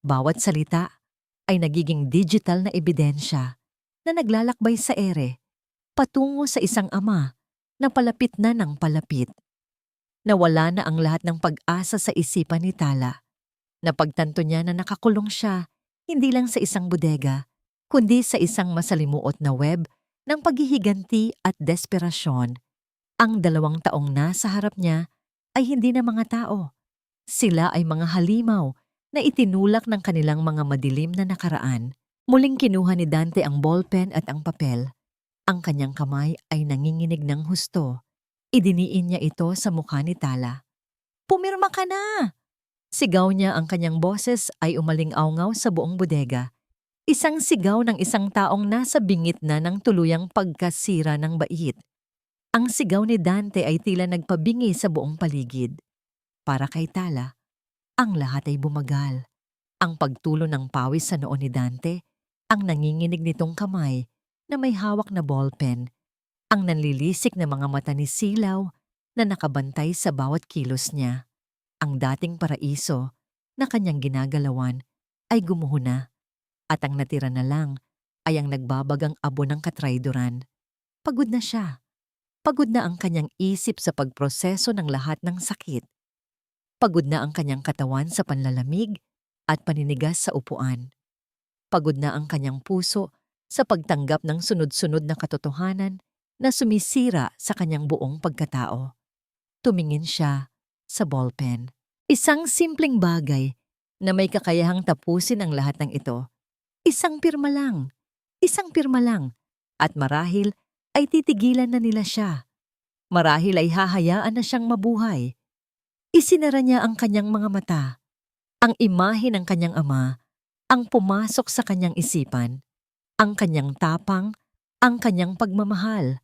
Bawat salita ay nagiging digital na ebidensya na naglalakbay sa ere, patungo sa isang ama na palapit na ng palapit. Nawala na ang lahat ng pag-asa sa isipan ni Tala. Napagtanto niya na nakakulong siya hindi lang sa isang bodega, kundi sa isang masalimuot na web ng paghihiganti at desperasyon. Ang 2 taong nasa harap niya ay hindi na mga tao. Sila ay mga halimaw na itinulak ng kanilang mga madilim na nakaraan. Muling kinuha ni Dante ang ballpen at ang papel. Ang kanyang kamay ay nanginginig ng husto. Idiniin niya ito sa mukha ni Tala. Pumirma ka na! Sigaw niya, ang kanyang boses ay umaling-awngaw sa buong bodega. Isang sigaw ng isang taong nasa bingit na ng tuluyang pagkasira ng bait. Ang sigaw ni Dante ay tila nagpabingi sa buong paligid. Para kay Tala, ang lahat ay bumagal. Ang pagtulo ng pawis sa noo ni Dante, ang nanginginig nitong kamay na may hawak na ballpen, ang nanlilisik na mga mata ni Silaw na nakabantay sa bawat kilos niya. Ang dating paraiso na kanyang ginagalawan ay gumuho na at ang natira na lang ay ang nagbabagang abo ng katrayduran. Pagod na siya. Pagod na ang kanyang isip sa pagproseso ng lahat ng sakit. Pagod na ang kanyang katawan sa panlalamig at paninigas sa upuan. Pagod na ang kanyang puso sa pagtanggap ng sunod-sunod na katotohanan na sumisira sa kanyang buong pagkatao. Tumingin siya sa ballpen. Isang simpleng bagay na may kakayahang tapusin ang lahat ng ito. Isang pirma lang. Isang pirma lang. At marahil ay titigilan na nila siya. Marahil ay hahayaan na siyang mabuhay. Isinara niya ang kanyang mga mata. Ang imahe ng kanyang ama ang pumasok sa kanyang isipan. Ang kanyang tapang, ang kanyang pagmamahal.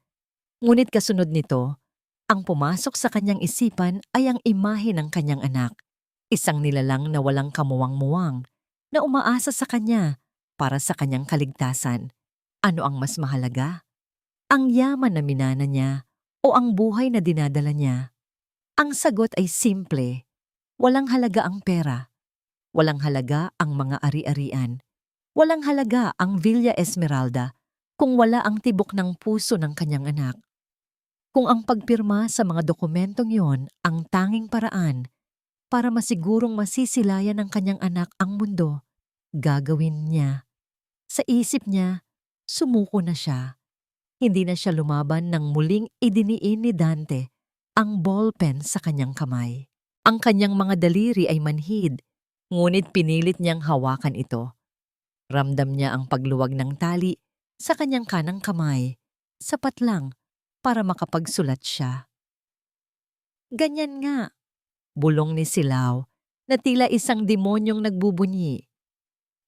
Ngunit kasunod nito, ang pumasok sa kanyang isipan ay ang imahe ng kanyang anak. Isang nilalang na walang kamuwang-muwang na umaasa sa kanya para sa kanyang kaligtasan. Ano ang mas mahalaga? Ang yaman na minana niya o ang buhay na dinadala niya? Ang sagot ay simple. Walang halaga ang pera. Walang halaga ang mga ari-arian. Walang halaga ang Villa Esmeralda kung wala ang tibok ng puso ng kanyang anak. Kung ang pagpirma sa mga dokumentong yon ang tanging paraan para masigurong masisilayan ng kanyang anak ang mundo, gagawin niya. Sa isip niya, sumuko na siya. Hindi na siya lumaban nang muling idiniin ni Dante ang ballpen sa kanyang kamay. Ang kanyang mga daliri ay manhid, ngunit pinilit niyang hawakan ito. Ramdam niya ang pagluwag ng tali sa kanyang kanang kamay, sapat lang para makapagsulat siya. Ganyan nga, bulong ni Silao na tila isang demonyong nagbubunyi.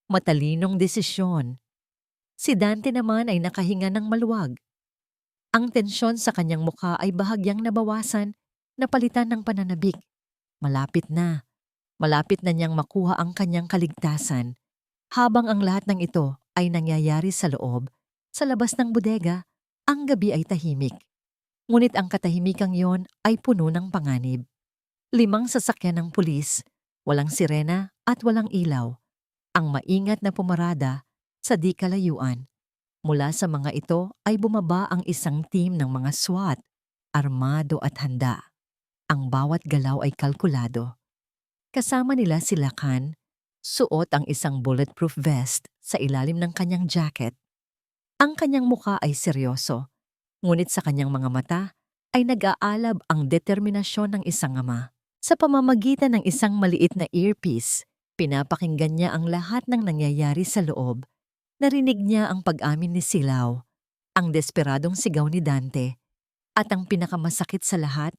Matalinong desisyon. Si Dante naman ay nakahinga ng maluwag. Ang tensyon sa kanyang mukha ay bahagyang nabawasan, napalitan ng pananabik. Malapit na. Malapit na niyang makuha ang kanyang kaligtasan. Habang ang lahat ng ito ay nangyayari sa loob, sa labas ng bodega, ang gabi ay tahimik. Ngunit ang katahimikang yon ay puno ng panganib. 5 sasakyan ng pulis, walang sirena at walang ilaw. Ang maingat na pumarada sa di kalayuan. Mula sa mga ito ay bumaba ang isang team ng mga SWAT, armado at handa. Ang bawat galaw ay kalkulado. Kasama nila si Lacan, suot ang isang bulletproof vest sa ilalim ng kanyang jacket. Ang kanyang mukha ay seryoso, ngunit sa kanyang mga mata ay nag-aalab ang determinasyon ng isang ama. Sa pamamagitan ng isang maliit na earpiece, pinapakinggan niya ang lahat ng nangyayari sa loob. Narinig niya ang pag-amin ni Silao, ang desperadong sigaw ni Dante, at ang pinakamasakit sa lahat,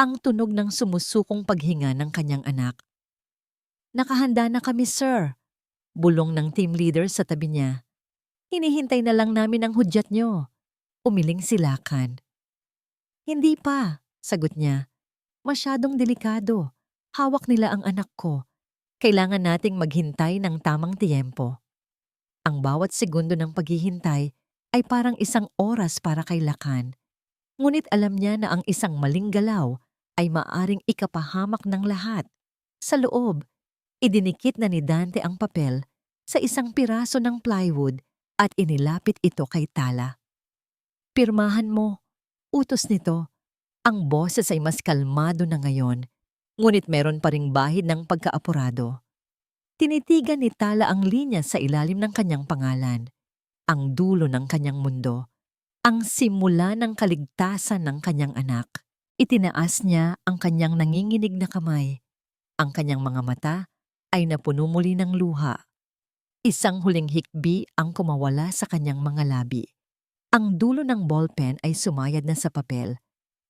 ang tunog ng sumusukong paghinga ng kanyang anak. "Nakahanda na kami, sir," bulong ng team leader sa tabi niya. "Hinihintay na lang namin ang hudyat niyo." Umiling si Lacan. "Hindi pa," sagot niya. "Masyadong delikado. Hawak nila ang anak ko. Kailangan nating maghintay ng tamang tiyempo." Ang bawat segundo ng paghihintay ay parang isang oras para kay Lacan. Ngunit alam niya na ang isang maling galaw ay maaring ikapahamak ng lahat. Sa loob, idinikit na ni Dante ang papel sa isang piraso ng plywood at inilapit ito kay Tala. "Pirmahan mo," utos nito. Ang boses ay mas kalmado na ngayon, ngunit meron pa ring bahid ng pagkaapurado. Tinitigan ni Tala ang linya sa ilalim ng kanyang pangalan, ang dulo ng kanyang mundo, ang simula ng kaligtasan ng kanyang anak. Itinaas niya ang kanyang nanginginig na kamay. Ang kanyang mga mata ay napuno muli ng luha. Isang huling hikbi ang kumawala sa kanyang mga labi. Ang dulo ng ballpen ay sumayad na sa papel.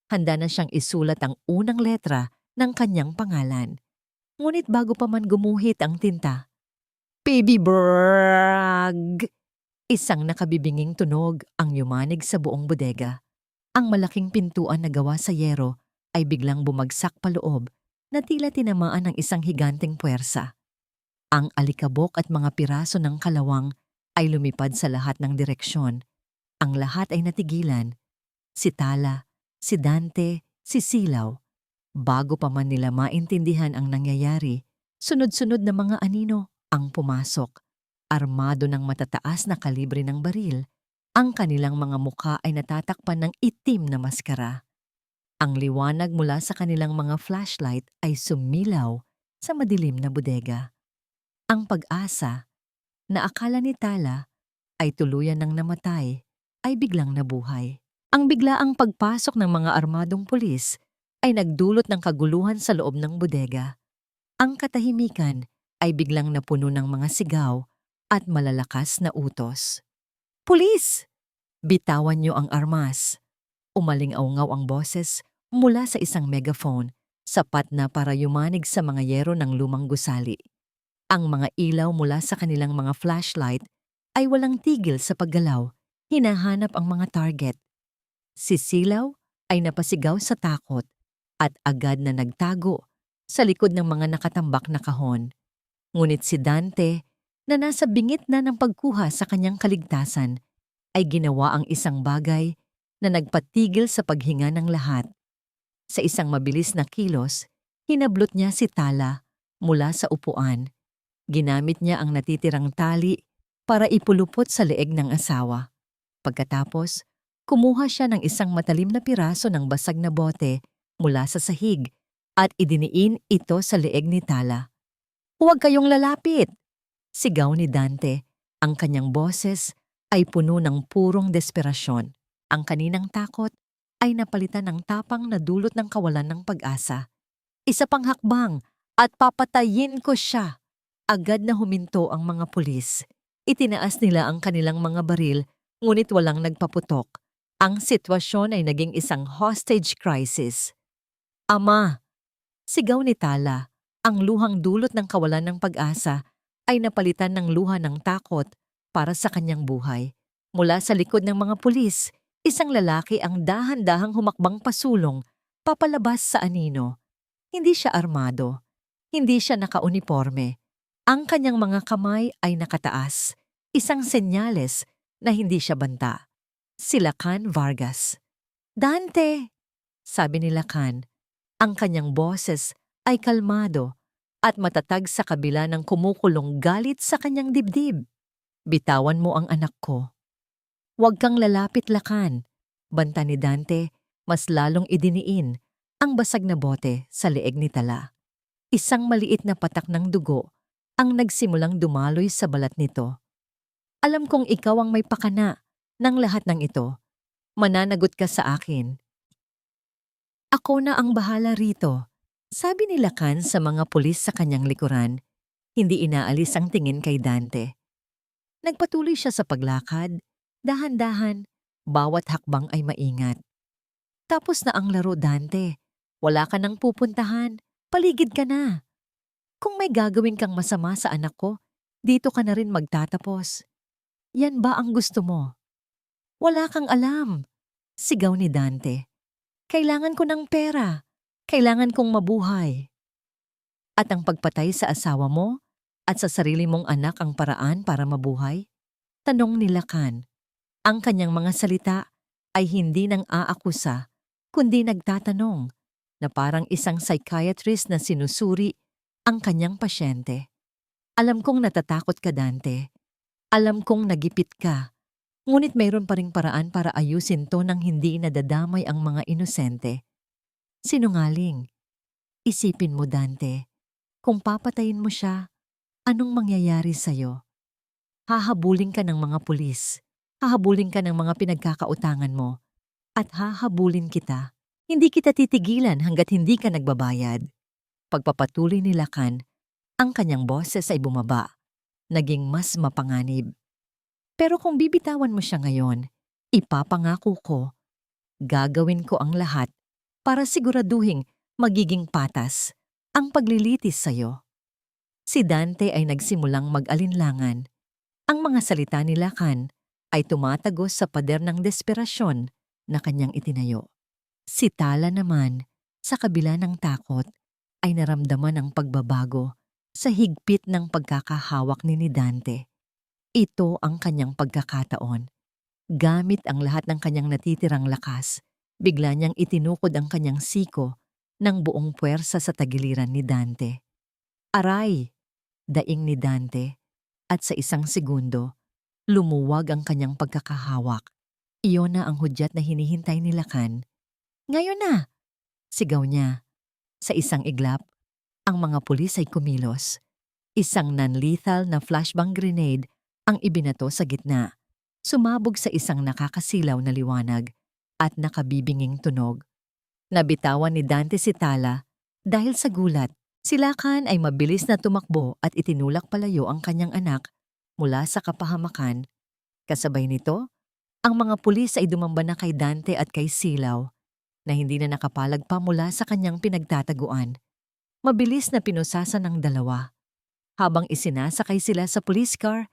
Handa na siyang isulat ang unang letra ng kanyang pangalan. Ngunit bago pa man gumuhit ang tinta, "Baby Bragg!" Isang nakabibinging tunog ang yumanig sa buong bodega. Ang malaking pintuan na gawa sa yero ay biglang bumagsak paloob na tila tinamaan ng isang higanteng puwersa. Ang alikabok at mga piraso ng kalawang ay lumipad sa lahat ng direksyon. Ang lahat ay natigilan. Si Tala, si Dante, si Silao. Bago pa man nila maintindihan ang nangyayari, sunod-sunod na mga anino ang pumasok. Armado ng matataas na kalibre ng baril, ang kanilang mga mukha ay natatakpan ng itim na maskara. Ang liwanag mula sa kanilang mga flashlight ay sumilaw sa madilim na bodega. Ang pag-asa, na akala ni Tala ay tuluyan ng namatay, ay biglang nabuhay. Ang biglaang pagpasok ng mga armadong pulis ay nagdulot ng kaguluhan sa loob ng bodega. Ang katahimikan ay biglang napuno ng mga sigaw at malalakas na utos. "Pulis! Bitawan niyo ang armas!" Umaling-aungaw ang boses mula sa isang megaphone, sapat na para yumanig sa mga yero ng lumang gusali. Ang mga ilaw mula sa kanilang mga flashlight ay walang tigil sa paggalaw, hinahanap ang mga target. Si Silao ay napasigaw sa takot at agad na nagtago sa likod ng mga nakatambak na kahon. Ngunit si Dante, na nasa bingit na ng pagkuha sa kanyang kaligtasan, ay ginawa ang isang bagay na nagpatigil sa paghinga ng lahat. Sa isang mabilis na kilos, hinablot niya si Tala mula sa upuan. Ginamit niya ang natitirang tali para ipulupot sa leeg ng asawa. Pagkatapos, kumuha siya ng isang matalim na piraso ng basag na bote mula sa sahig at idiniin ito sa leeg ni Tala. "Huwag kayong lalapit!" Sigaw ni Dante. Ang kanyang boses ay puno ng purong desperasyon. Ang kaninang takot ay napalitan ng tapang na dulot ng kawalan ng pag-asa. "Isa pang hakbang at papatayin ko siya!" Agad na huminto ang mga pulis. Itinaas nila ang kanilang mga baril Ngunit walang nagpaputok. Ang sitwasyon ay naging isang hostage crisis. Ama! Sigaw ni Tala. Ang luhang dulot ng kawalan ng pag-asa ay napalitan ng luha ng takot para sa kanyang buhay. Mula sa likod ng mga pulis, isang lalaki ang dahan-dahang humakbang pasulong, papalabas sa anino. Hindi siya armado. Hindi siya nakauniporme. Ang kanyang mga kamay ay nakataas, isang senyales na hindi siya banta. Si Lacan Vargas. "Dante!" sabi ni Lacan. Ang kanyang boses ay kalmado at matatag sa kabila ng kumukulong galit sa kanyang dibdib. "Bitawan mo ang anak ko." "Huwag kang lalapit, Lacan," banta ni Dante, mas lalong idiniin ang basag na bote sa leeg ni Tala. Isang maliit na patak ng dugo ang nagsimulang dumaloy sa balat nito. "Alam kong ikaw ang may pakana ng lahat ng ito. Mananagot ka sa akin." "Ako na ang bahala rito," sabi ni Lacan sa mga pulis sa kanyang likuran. Hindi inaalis ang tingin kay Dante. Nagpatuloy siya sa paglakad, dahan-dahan, bawat hakbang ay maingat. "Tapos na ang laro, Dante. Wala ka nang pupuntahan, paligid ka na. Kung may gagawin kang masama sa anak ko, dito ka na rin magtatapos. Yan ba ang gusto mo?" "Wala kang alam," sigaw ni Dante. "Kailangan ko ng pera. Kailangan kong mabuhay." "At ang pagpatay sa asawa mo at sa sarili mong anak ang paraan para mabuhay?" tanong ni Lacan. Ang kanyang mga salita ay hindi nang aakusa, kundi nagtatanong na parang isang psychiatrist na sinusuri ang kanyang pasyente. "Alam kong natatakot ka, Dante. Alam kong nagipit ka. Ngunit mayroon pa ring paraan para ayusin to nang hindi nadadamay ang mga inosente." "Sinungaling. Isipin mo, Dante. Kung papatayin mo siya, anong mangyayari sa'yo? Hahabulin ka ng mga pulis. Hahabulin ka ng mga pinagkakautangan mo. At hahabulin kita. Hindi kita titigilan hanggat hindi ka nagbabayad." Pagpapatuloy ni Lacan, ang kanyang boses ay bumaba, naging mas mapanganib. "Pero kung bibitawan mo siya ngayon, ipapangako ko, gagawin ko ang lahat para siguraduhing magiging patas ang paglilitis sa'yo." Si Dante ay nagsimulang mag-alinlangan. Ang mga salita ni Lacan ay tumatagos sa pader ng desperasyon na kanyang itinayo. Si Tala naman, sa kabila ng takot, ay naramdaman ang pagbabago sa higpit ng pagkakahawak ni Dante. Ito ang kanyang pagkakataon. Gamit ang lahat ng kanyang natitirang lakas, bigla niyang itinukod ang kanyang siko ng buong puwersa sa tagiliran ni Dante. "Aray!" daing ni Dante, at sa isang segundo, lumuwag ang kanyang pagkakahawak. Iyon na ang hudyat na hinihintay ni Lacan. "Ngayon na!" sigaw niya. Sa isang iglap, ang mga pulis ay kumilos. Isang non-lethal na flashbang grenade ang ibinato sa gitna. Sumabog sa isang nakakasilaw na liwanag at nakabibinging tunog. Nabitawan ni Dante si Tala dahil sa gulat. Si Lacan ay mabilis na tumakbo at itinulak palayo ang kanyang anak mula sa kapahamakan. Kasabay nito, ang mga pulis ay dumamba na kay Dante at kay Silaw na hindi na nakapalag pa mula sa kanyang pinagtataguan. Mabilis na pinusasan ng dalawa. Habang isinasakay sila sa police car,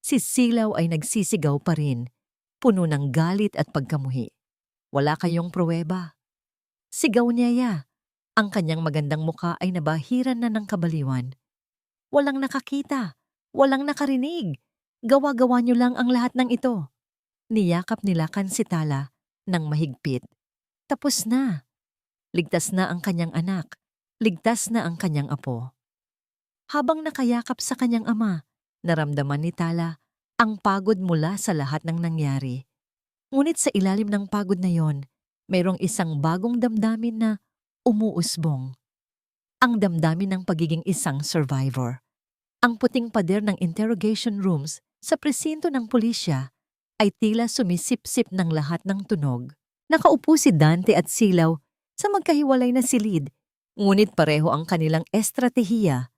si Silaw ay nagsisigaw pa rin, puno ng galit at pagkamuhi. "Wala kayong pruweba." Sigaw niya. Ang kanyang magandang muka ay nabahiran na ng kabaliwan. "Walang nakakita, walang nakarinig. Gawa-gawa niyo lang ang lahat ng ito." Niyakap ni Lacan si Tala ng mahigpit. Tapos na. Ligtas na ang kanyang anak. Ligtas na ang kanyang apo. Habang nakayakap sa kanyang ama, naramdaman ni Tala ang pagod mula sa lahat ng nangyari. Ngunit sa ilalim ng pagod na yon, mayroong isang bagong damdamin na umuusbong. Ang damdamin ng pagiging isang survivor. Ang puting pader ng interrogation rooms sa presinto ng pulisya ay tila sumisipsip ng lahat ng tunog. Nakaupo si Dante at Silaw sa magkahiwalay na silid, ngunit pareho ang kanilang estratehiya,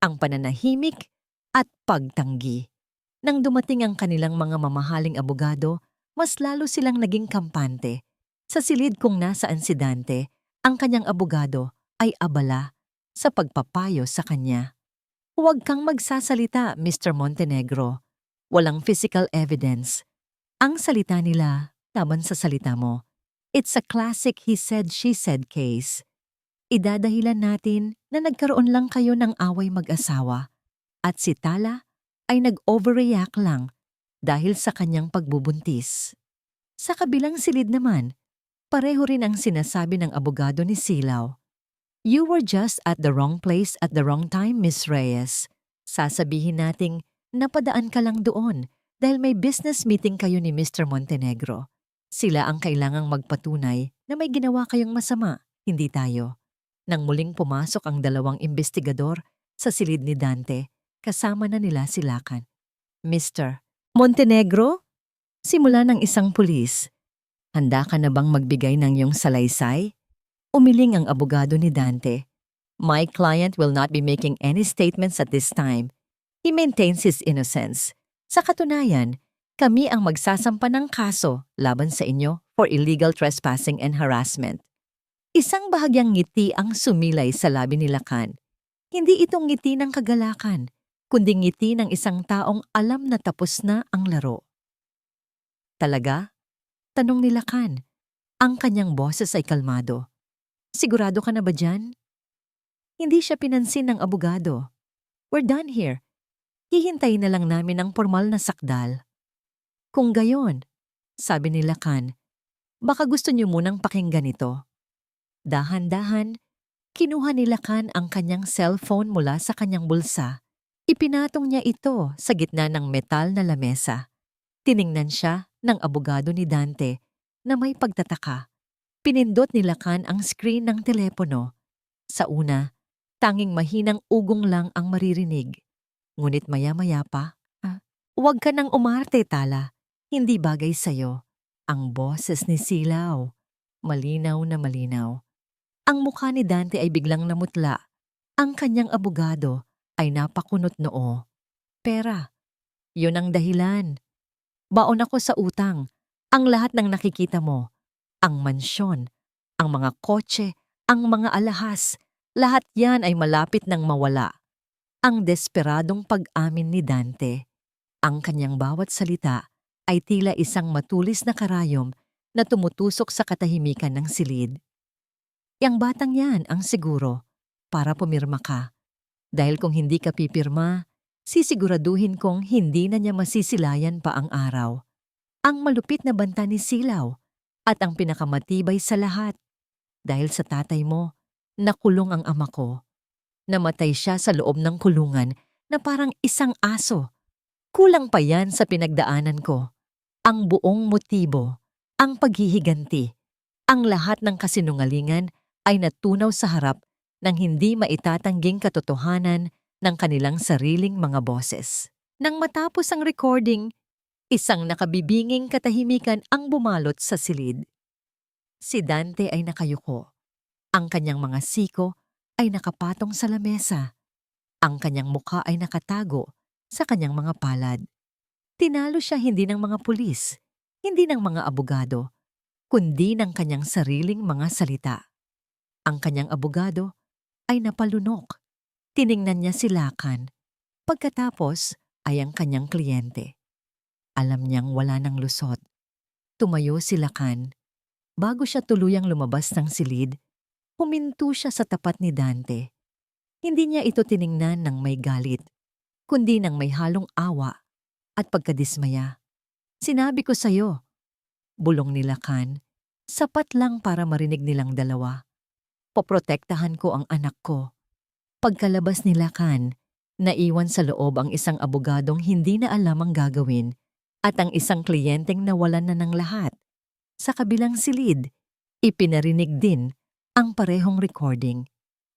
ang pananahimik at pagtanggi. Nang dumating ang kanilang mga mamahaling abogado, mas lalo silang naging kampante. Sa silid kung nasaan si Dante, ang kanyang abogado ay abala sa pagpapayo sa kanya. Huwag kang magsasalita, Mr. Montenegro. Walang physical evidence. Ang salita nila laban sa salita mo. It's a classic he said, she said case. Idadahilan natin na nagkaroon lang kayo ng away mag-asawa at si Tala ay nag-overreact lang dahil sa kanyang pagbubuntis. Sa kabilang silid naman, pareho rin ang sinasabi ng abogado ni Silaw. You were just at the wrong place at the wrong time, Miss Reyes. Sasabihin nating napadaan ka lang doon dahil may business meeting kayo ni Mr. Montenegro. Sila ang kailangang magpatunay na may ginawa kayong masama, hindi tayo. Nang muling pumasok ang dalawang investigador sa silid ni Dante, kasama na nila si Lacan. Mr. Montenegro? Simula ng isang pulis. Handa ka na bang magbigay ng iyong salaysay? Umiling ang abogado ni Dante. My client will not be making any statements at this time. He maintains his innocence. Sa katunayan, kami ang magsasampa ng kaso laban sa inyo for illegal trespassing and harassment. Isang bahagyang ngiti ang sumilay sa labi ni Lacan. Hindi itong ngiti ng kagalakan, kundi ngiti ng isang taong alam na tapos na ang laro. Talaga? Tanong ni Lacan. Ang kanyang boses ay kalmado. Sigurado ka na ba dyan? Hindi siya pinansin ng abogado. We're done here. Hihintayin na lang namin ang formal na sakdal. Kung gayon, sabi ni Lacan, baka gusto niyo munang pakinggan ito. Dahan-dahan, kinuha ni Lacan ang kanyang cellphone mula sa kanyang bulsa. Ipinatong niya ito sa gitna ng metal na lamesa. Tiningnan siya ng abogado ni Dante na may pagtataka. Pinindot ni Lacan ang screen ng telepono. Sa una, tanging mahinang ugong lang ang maririnig. Ngunit maya-maya pa, huwag ka nang umarte, Tala. Hindi bagay sa'yo. Ang boses ni Silaw. Malinaw na malinaw. Ang mukha ni Dante ay biglang namutla. Ang kanyang abogado ay napakunot noo. Pera. Yun ang dahilan. Baon ako sa utang. Ang lahat ng nakikita mo. Ang mansyon, ang mga kotse, ang mga alahas. Lahat yan ay malapit nang mawala. Ang desperadong pag-amin ni Dante. Ang kanyang bawat salita ay tila isang matulis na karayom na tumutusok sa katahimikan ng silid. Yang batang yan ang siguro para pumirma ka. Dahil kung hindi ka pipirma, sisiguraduhin kong hindi na niya masisilayan pa ang araw. Ang malupit na banta ni Silaw at ang pinakamatibay sa lahat. Dahil sa tatay mo, nakulong ang ama ko. Namatay siya sa loob ng kulungan na parang isang aso. Kulang pa yan sa pinagdaanan ko. Ang buong motibo, ang paghihiganti, ang lahat ng kasinungalingan ay natunaw sa harap ng hindi maitatangging katotohanan ng kanilang sariling mga boses. Nang matapos ang recording, isang nakabibinging katahimikan ang bumalot sa silid. Si Dante ay nakayuko. Ang kanyang mga siko ay nakapatong sa lamesa. Ang kanyang mukha ay nakatago sa kanyang mga palad. Tinalo siya hindi ng mga pulis, hindi ng mga abogado, kundi ng kanyang sariling mga salita. Ang kanyang abogado ay napalunok. Tiningnan niya si Lacan. Pagkatapos ay ang kanyang kliyente. Alam niyang wala ng lusot. Tumayo si Lacan. Bago siya tuluyang lumabas ng silid, huminto siya sa tapat ni Dante. Hindi niya ito tiningnan ng may galit, kundi ng may halong awa at pagkadismaya. Sinabi ko sa'yo, bulong ni Lacan, sapat lang para marinig nilang dalawa. Poprotektahan ko ang anak ko. Pagkalabas ni Lacan, naiwan sa loob ang isang abogadong hindi na alam ang gagawin at ang isang kliyenteng nawalan na ng lahat. Sa kabilang silid, ipinarinig din ang parehong recording.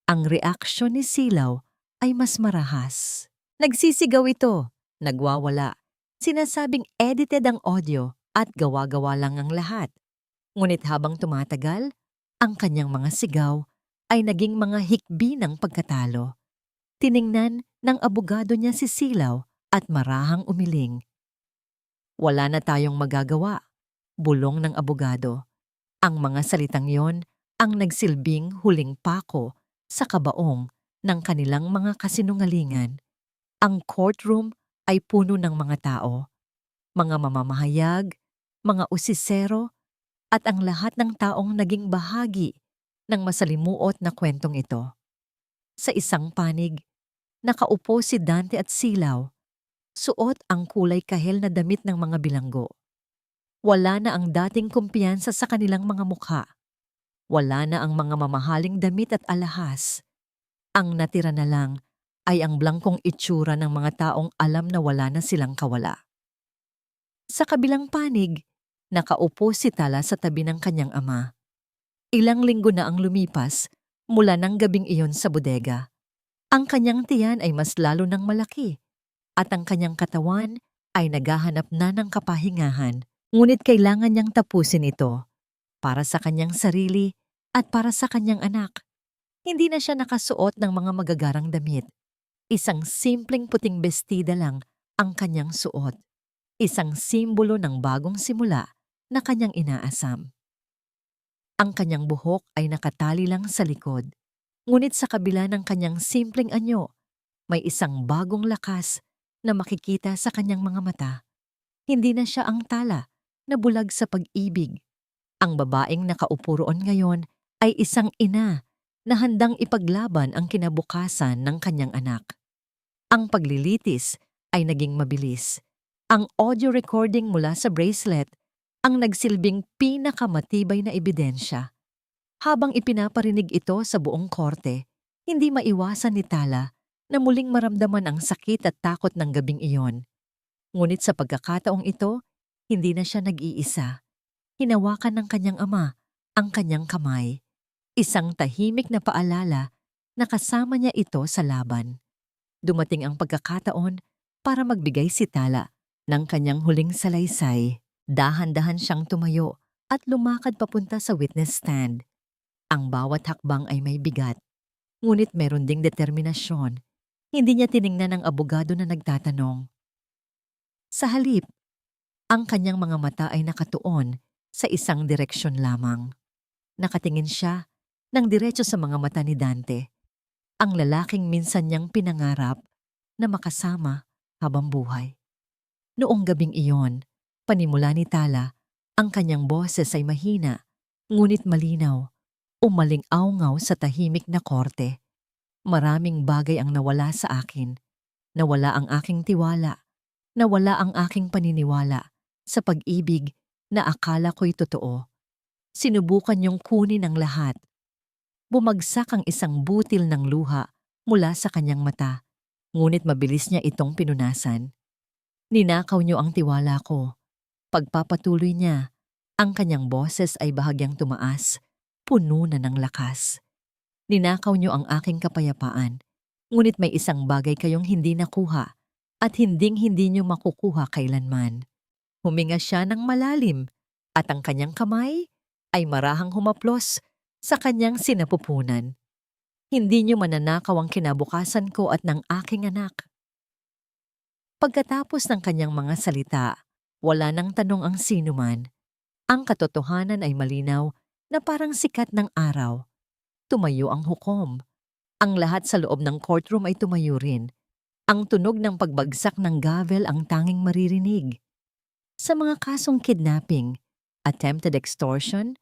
Ang reaksyon ni Silaw ay mas marahas. Nagsisigaw ito, nagwawala. Sinasabing edited ang audio at gawa-gawa lang ang lahat. Ngunit habang tumatagal, ang kanyang mga sigaw ay naging mga hikbi ng pagkatalo. Tiningnan ng abogado niya si Silaw at marahang umiling. Wala na tayong magagawa, bulong ng abogado. Ang mga salitang yon ang nagsilbing huling pako sa kabaong ng kanilang mga kasinungalingan. Ang courtroom ay puno ng mga tao, mga mamamahayag, mga usisero, at ang lahat ng taong naging bahagi ng masalimuot na kwentong ito. Sa isang panig, nakaupo si Dante at Silaw, suot ang kulay kahel na damit ng mga bilanggo. Wala na ang dating kumpiyansa sa kanilang mga mukha. Wala na ang mga mamahaling damit at alahas. Ang natira na lang ay ang blangkong itsura ng mga taong alam na wala na silang kawala. Sa kabilang panig, nakaupo si Tala sa tabi ng kanyang ama. Ilang linggo na ang lumipas mula ng gabing iyon sa bodega. Ang kanyang tiyan ay mas lalo ng malaki at ang kanyang katawan ay naghahanap na ng kapahingahan. Ngunit kailangan niyang tapusin ito para sa kanyang sarili at para sa kanyang anak. Hindi na siya nakasuot ng mga magagarang damit. Isang simpleng puting bestida lang ang kanyang suot. Isang simbolo ng bagong simula na kanyang inaasam. Ang kanyang buhok ay nakatali lang sa likod. Ngunit sa kabila ng kanyang simpleng anyo, may isang bagong lakas na makikita sa kanyang mga mata. Hindi na siya ang Tala na bulag sa pag-ibig. Ang babaeng nakaupo roon ngayon ay isang ina na handang ipaglaban ang kinabukasan ng kanyang anak. Ang paglilitis ay naging mabilis. Ang audio recording mula sa bracelet ang nagsilbing pinakamatibay na ebidensya. Habang ipinaparinig ito sa buong korte, hindi maiwasan ni Tala na muling maramdaman ang sakit at takot ng gabing iyon. Ngunit sa pagkakataong ito, hindi na siya nag-iisa. Hinawakan ng kanyang ama ang kanyang kamay. Isang tahimik na paalala na kasama niya ito sa laban. Dumating ang pagkakataon para magbigay si Tala ng kanyang huling salaysay. Dahan-dahan siyang tumayo at lumakad papunta sa witness stand. Ang bawat hakbang ay may bigat, ngunit meron ding determinasyon. Hindi niya tiningnan ang abogado na nagtatanong. Sa halip, ang kanyang mga mata ay nakatuon sa isang direksyon lamang. Nakatingin siya ng diretso sa mga mata ni Dante, ang lalaking minsan niyang pinangarap na makasama habang buhay. Noong gabing iyon, panimula ni Tala, ang kanyang boses ay mahina, ngunit malinaw, umaling-awngaw sa tahimik na korte. Maraming bagay ang nawala sa akin. Nawala ang aking tiwala. Nawala ang aking paniniwala sa pag-ibig na akala ko'y totoo. Sinubukan niyong kunin ang lahat. Bumagsak ang isang butil ng luha mula sa kanyang mata, ngunit mabilis niya itong pinunasan. Ninakaw niyo ang tiwala ko. Pagpapatuloy niya, ang kanyang boses ay bahagyang tumaas, puno na ng lakas. Ninakaw niyo ang aking kapayapaan, ngunit may isang bagay kayong hindi nakuha at hinding-hindi niyo makukuha kailanman. Huminga siya ng malalim at ang kanyang kamay ay marahang humaplos sa kanyang sinapupunan. Hindi niyo mananakaw ang kinabukasan ko at ng aking anak. Pagkatapos ng kanyang mga salita, wala nang tanong ang sinuman. Ang katotohanan ay malinaw na parang sikat ng araw. Tumayo ang hukom. Ang lahat sa loob ng courtroom ay tumayo rin. Ang tunog ng pagbagsak ng gavel ang tanging maririnig. Sa mga kasong kidnapping, attempted extortion,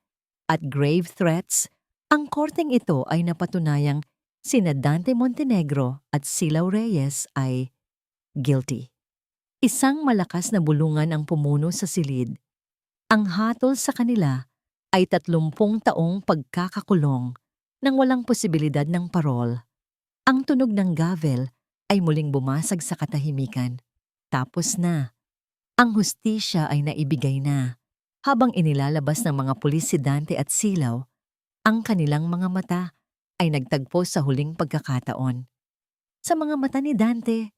at grave threats, ang korteng ito ay napatunayang sina Dante Montenegro at Silaw Reyes ay guilty. Isang malakas na bulungan ang pumuno sa silid. Ang hatol sa kanila ay 30 taong pagkakakulong nang walang posibilidad ng parol. Ang tunog ng gavel ay muling bumasag sa katahimikan. Tapos na. Ang hustisya ay naibigay na. Habang inilalabas ng mga pulis si Dante at Silaw, ang kanilang mga mata ay nagtagpo sa huling pagkakataon. Sa mga mata ni Dante,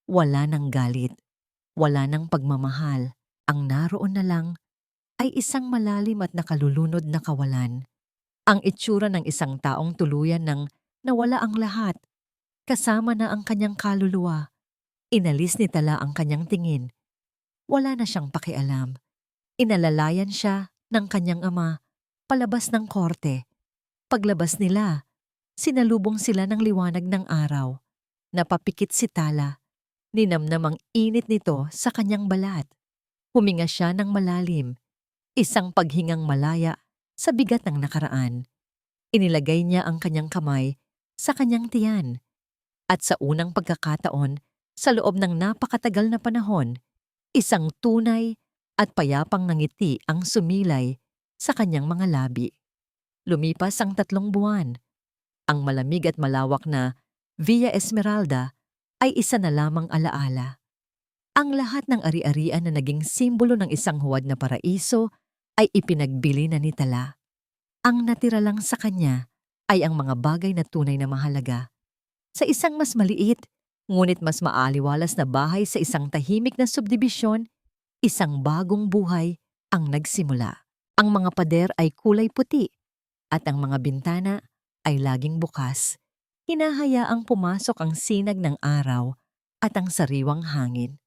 wala nang galit. Wala nang pagmamahal. Ang naroon na lang ay isang malalim at nakalulunod na kawalan. Ang itsura ng isang taong tuluyan ng nawala ang lahat, kasama na ang kanyang kaluluwa. Inalis ni Tala ang kanyang tingin. Wala na siyang pakialam. Inalalayan siya ng kanyang ama palabas ng korte. Paglabas nila, sinalubong sila ng liwanag ng araw. Napapikit si Tala. Ninamnam ang init nito sa kanyang balat. Huminga siya ng malalim. Isang paghingang malaya sa bigat ng nakaraan. Inilagay niya ang kanyang kamay sa kanyang tiyan. At sa unang pagkakataon, sa loob ng napakatagal na panahon, isang tunay at payapang ngiti ang sumilay sa kanyang mga labi. Lumipas ang 3 buwan. Ang malamig at malawak na Villa Esmeralda ay isa na lamang alaala. Ang lahat ng ari-arian na naging simbolo ng isang huwad na paraiso ay ipinagbili na ni Tala. Ang natira lang sa kanya ay ang mga bagay na tunay na mahalaga. Sa isang mas maliit, ngunit mas maaliwalas na bahay sa isang tahimik na subdibisyon, isang bagong buhay ang nagsimula. Ang mga pader ay kulay puti at ang mga bintana ay laging bukas. Hinahayaang pumasok ang sinag ng araw at ang sariwang hangin.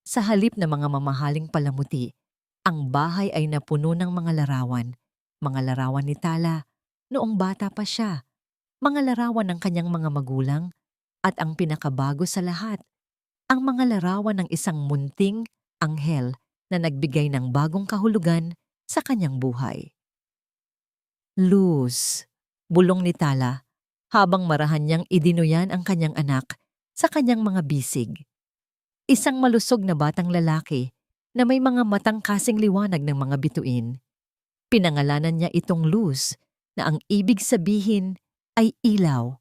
Sa halip na mga mamahaling palamuti, ang bahay ay napuno ng mga larawan. Mga larawan ni Tala noong bata pa siya. Mga larawan ng kanyang mga magulang at ang pinakabago sa lahat, ang mga larawan ng isang munting anghel na nagbigay ng bagong kahulugan sa kanyang buhay. Luz, bulong ni Tala habang marahan niyang idinuyan ang kanyang anak sa kanyang mga bisig. Isang malusog na batang lalaki na may mga matang kasing liwanag ng mga bituin. Pinangalanan niya itong Luz na ang ibig sabihin ay ilaw.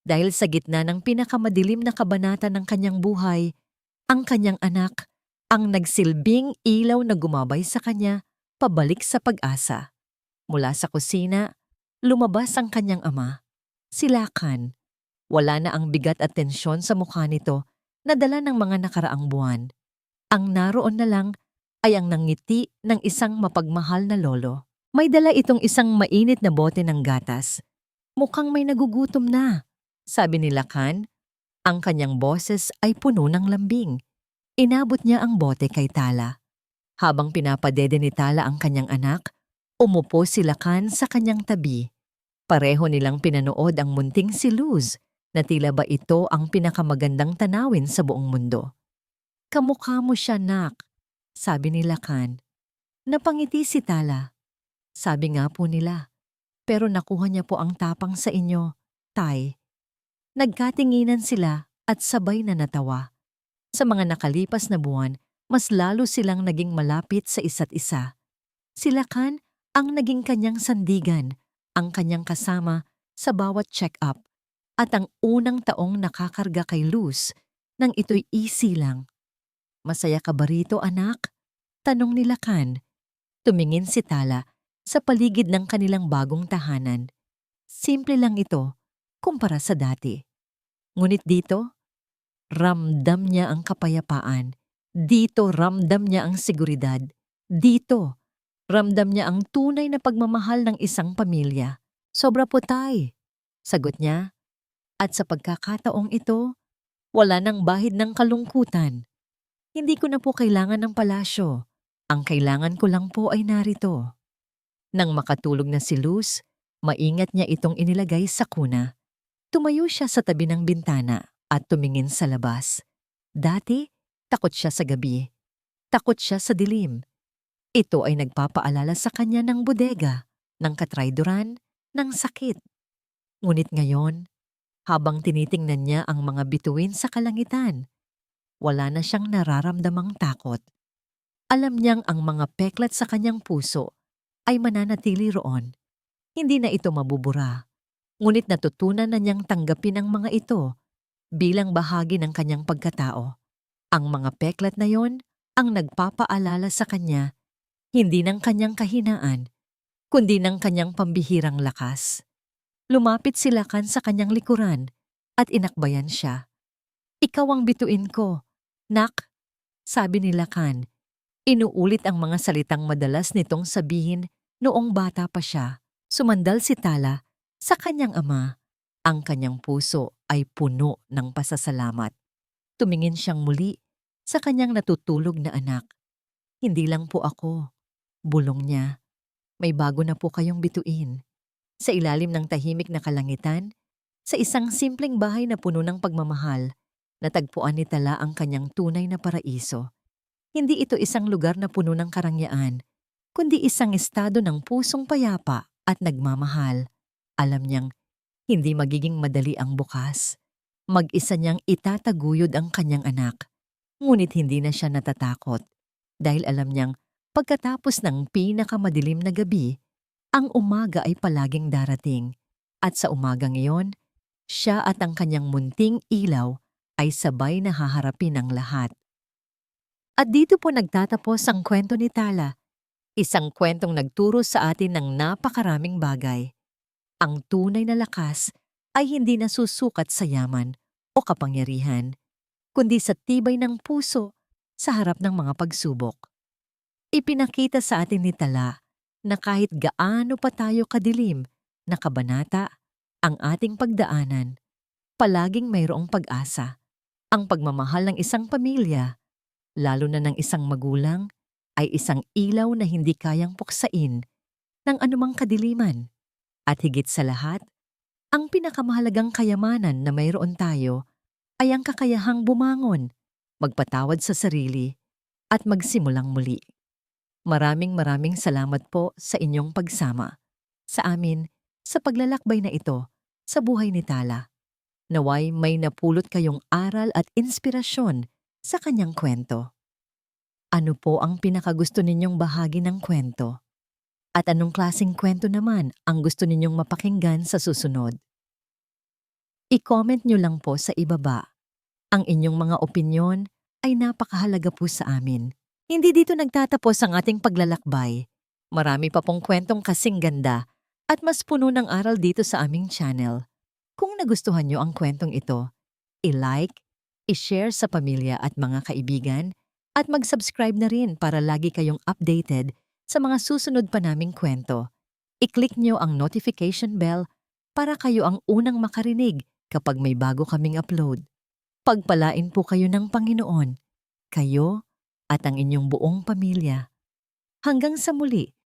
Dahil sa gitna ng pinakamadilim na kabanata ng kanyang buhay, ang kanyang anak ang nagsilbing ilaw na gumabay sa kanya pabalik sa pag-asa. Mula sa kusina, lumabas ang kanyang ama. Si Lakan. Wala na ang bigat at tensyon sa mukha nito na dala ng mga nakaraang buwan. Ang naroon na lang ay ang nangiti ng isang mapagmahal na lolo. May dala itong isang mainit na bote ng gatas. Mukhang may nagugutom na. Sabi ni Lakan, ang kanyang boses ay puno ng lambing. Inabot niya ang bote kay Tala. Habang pinapadede ni Tala ang kanyang anak, umupo si Lakan sa kanyang tabi. Pareho nilang pinanood ang munting si Luz na tila ba ito ang pinakamagandang tanawin sa buong mundo. Kamukha mo siya, nak, sabi ni Lakan. Napangiti si Tala. Sabi nga po nila, pero nakuha niya po ang tapang sa inyo, Tay. Nagkatinginan sila at sabay na natawa. Sa mga nakalipas na buwan, mas lalo silang naging malapit sa isa't isa. Si Lakan ang naging kanyang sandigan, ang kanyang kasama sa bawat check-up, at ang unang taong nakakarga kay Luz nang ito'y easy lang. Masaya ka ba rito, anak? Tanong ni Lakan. Tumingin si Tala sa paligid ng kanilang bagong tahanan. Simple lang ito kumpara sa dati. Ngunit dito, ramdam niya ang kapayapaan. Dito, ramdam niya ang seguridad. Dito, ramdam niya ang tunay na pagmamahal ng isang pamilya. Sobra po, Tay, sagot niya. At sa pagkakataong ito, wala nang bahid ng kalungkutan. Hindi ko na po kailangan ng palasyo. Ang kailangan ko lang po ay narito. Nang makatulog na si Luz, maingat niya itong inilagay sa kuna. Tumayo siya sa tabi ng bintana at tumingin sa labas. Dati, takot siya sa gabi. Takot siya sa dilim. Ito ay nagpapaalala sa kanya ng bodega, ng katrayduran, ng sakit. Ngunit ngayon, habang tinitingnan niya ang mga bituin sa kalangitan, wala na siyang nararamdamang takot. Alam niyang ang mga peklat sa kanyang puso ay mananatili roon. Hindi na ito mabubura. Ngunit natutunan na niyang tanggapin ang mga ito bilang bahagi ng kanyang pagkatao. Ang mga peklat na yon ang nagpapaalala sa kanya hindi ng kanyang kahinaan, kundi ng kanyang pambihirang lakas. Lumapit si Lakan sa kanyang likuran at inakbayan siya. Ikaw ang bituin ko, nak, sabi ni Lakan. Inuulit ang mga salitang madalas nitong sabihin noong bata pa siya. Sumandal si Tala sa kanyang ama. Ang kanyang puso ay puno ng pasasalamat. Tumingin siyang muli sa kanyang natutulog na anak. Hindi lang po ako, bulong niya. May bago na po kayong bituin. Sa ilalim ng tahimik na kalangitan, sa isang simpleng bahay na puno ng pagmamahal, natagpuan ni Tala ang kanyang tunay na paraiso. Hindi ito isang lugar na puno ng karangyaan, kundi isang estado ng pusong payapa at nagmamahal. Alam niyang hindi magiging madali ang bukas. Mag-isa niyang itataguyod ang kanyang anak. Ngunit hindi na siya natatakot dahil alam niyang pagkatapos ng pinakamadilim na gabi, ang umaga ay palaging darating. At sa umagang iyon, siya at ang kanyang munting ilaw ay sabay na haharapin ang lahat. At dito po nagtatapos ang kwento ni Tala. Isang kwentong nagturo sa atin ng napakaraming bagay. Ang tunay na lakas ay hindi nasusukat sa yaman o kapangyarihan, kundi sa tibay ng puso sa harap ng mga pagsubok. Ipinakita sa atin ni Tala na kahit gaano pa tayo kadilim na kabanata ang ating pagdaanan, palaging mayroong pag-asa. Ang pagmamahal ng isang pamilya, lalo na ng isang magulang, ay isang ilaw na hindi kayang puksain ng anumang kadiliman. At higit sa lahat, ang pinakamahalagang kayamanan na mayroon tayo ay ang kakayahang bumangon, magpatawad sa sarili, at magsimulang muli. Maraming salamat po sa inyong pagsama sa amin sa paglalakbay na ito sa buhay ni Tala. Naway may napulot kayong aral at inspirasyon sa kanyang kwento. Ano po ang pinakagusto ninyong bahagi ng kwento? At anong klaseng kwento naman ang gusto ninyong mapakinggan sa susunod? I-comment nyo lang po sa ibaba. Ang inyong mga opinyon ay napakahalaga po sa amin. Hindi dito nagtatapos ang ating paglalakbay. Marami pa pong kwentong kasing ganda at mas puno ng aral dito sa aming channel. Kung nagustuhan nyo ang kwentong ito, i-like, i-share sa pamilya at mga kaibigan, at mag-subscribe na rin para lagi kayong updated sa mga susunod pa naming kwento. I-click nyo ang notification bell para kayo ang unang makarinig kapag may bago kaming upload. Pagpalain po kayo ng Panginoon, kayo at ang inyong buong pamilya. Hanggang sa muli,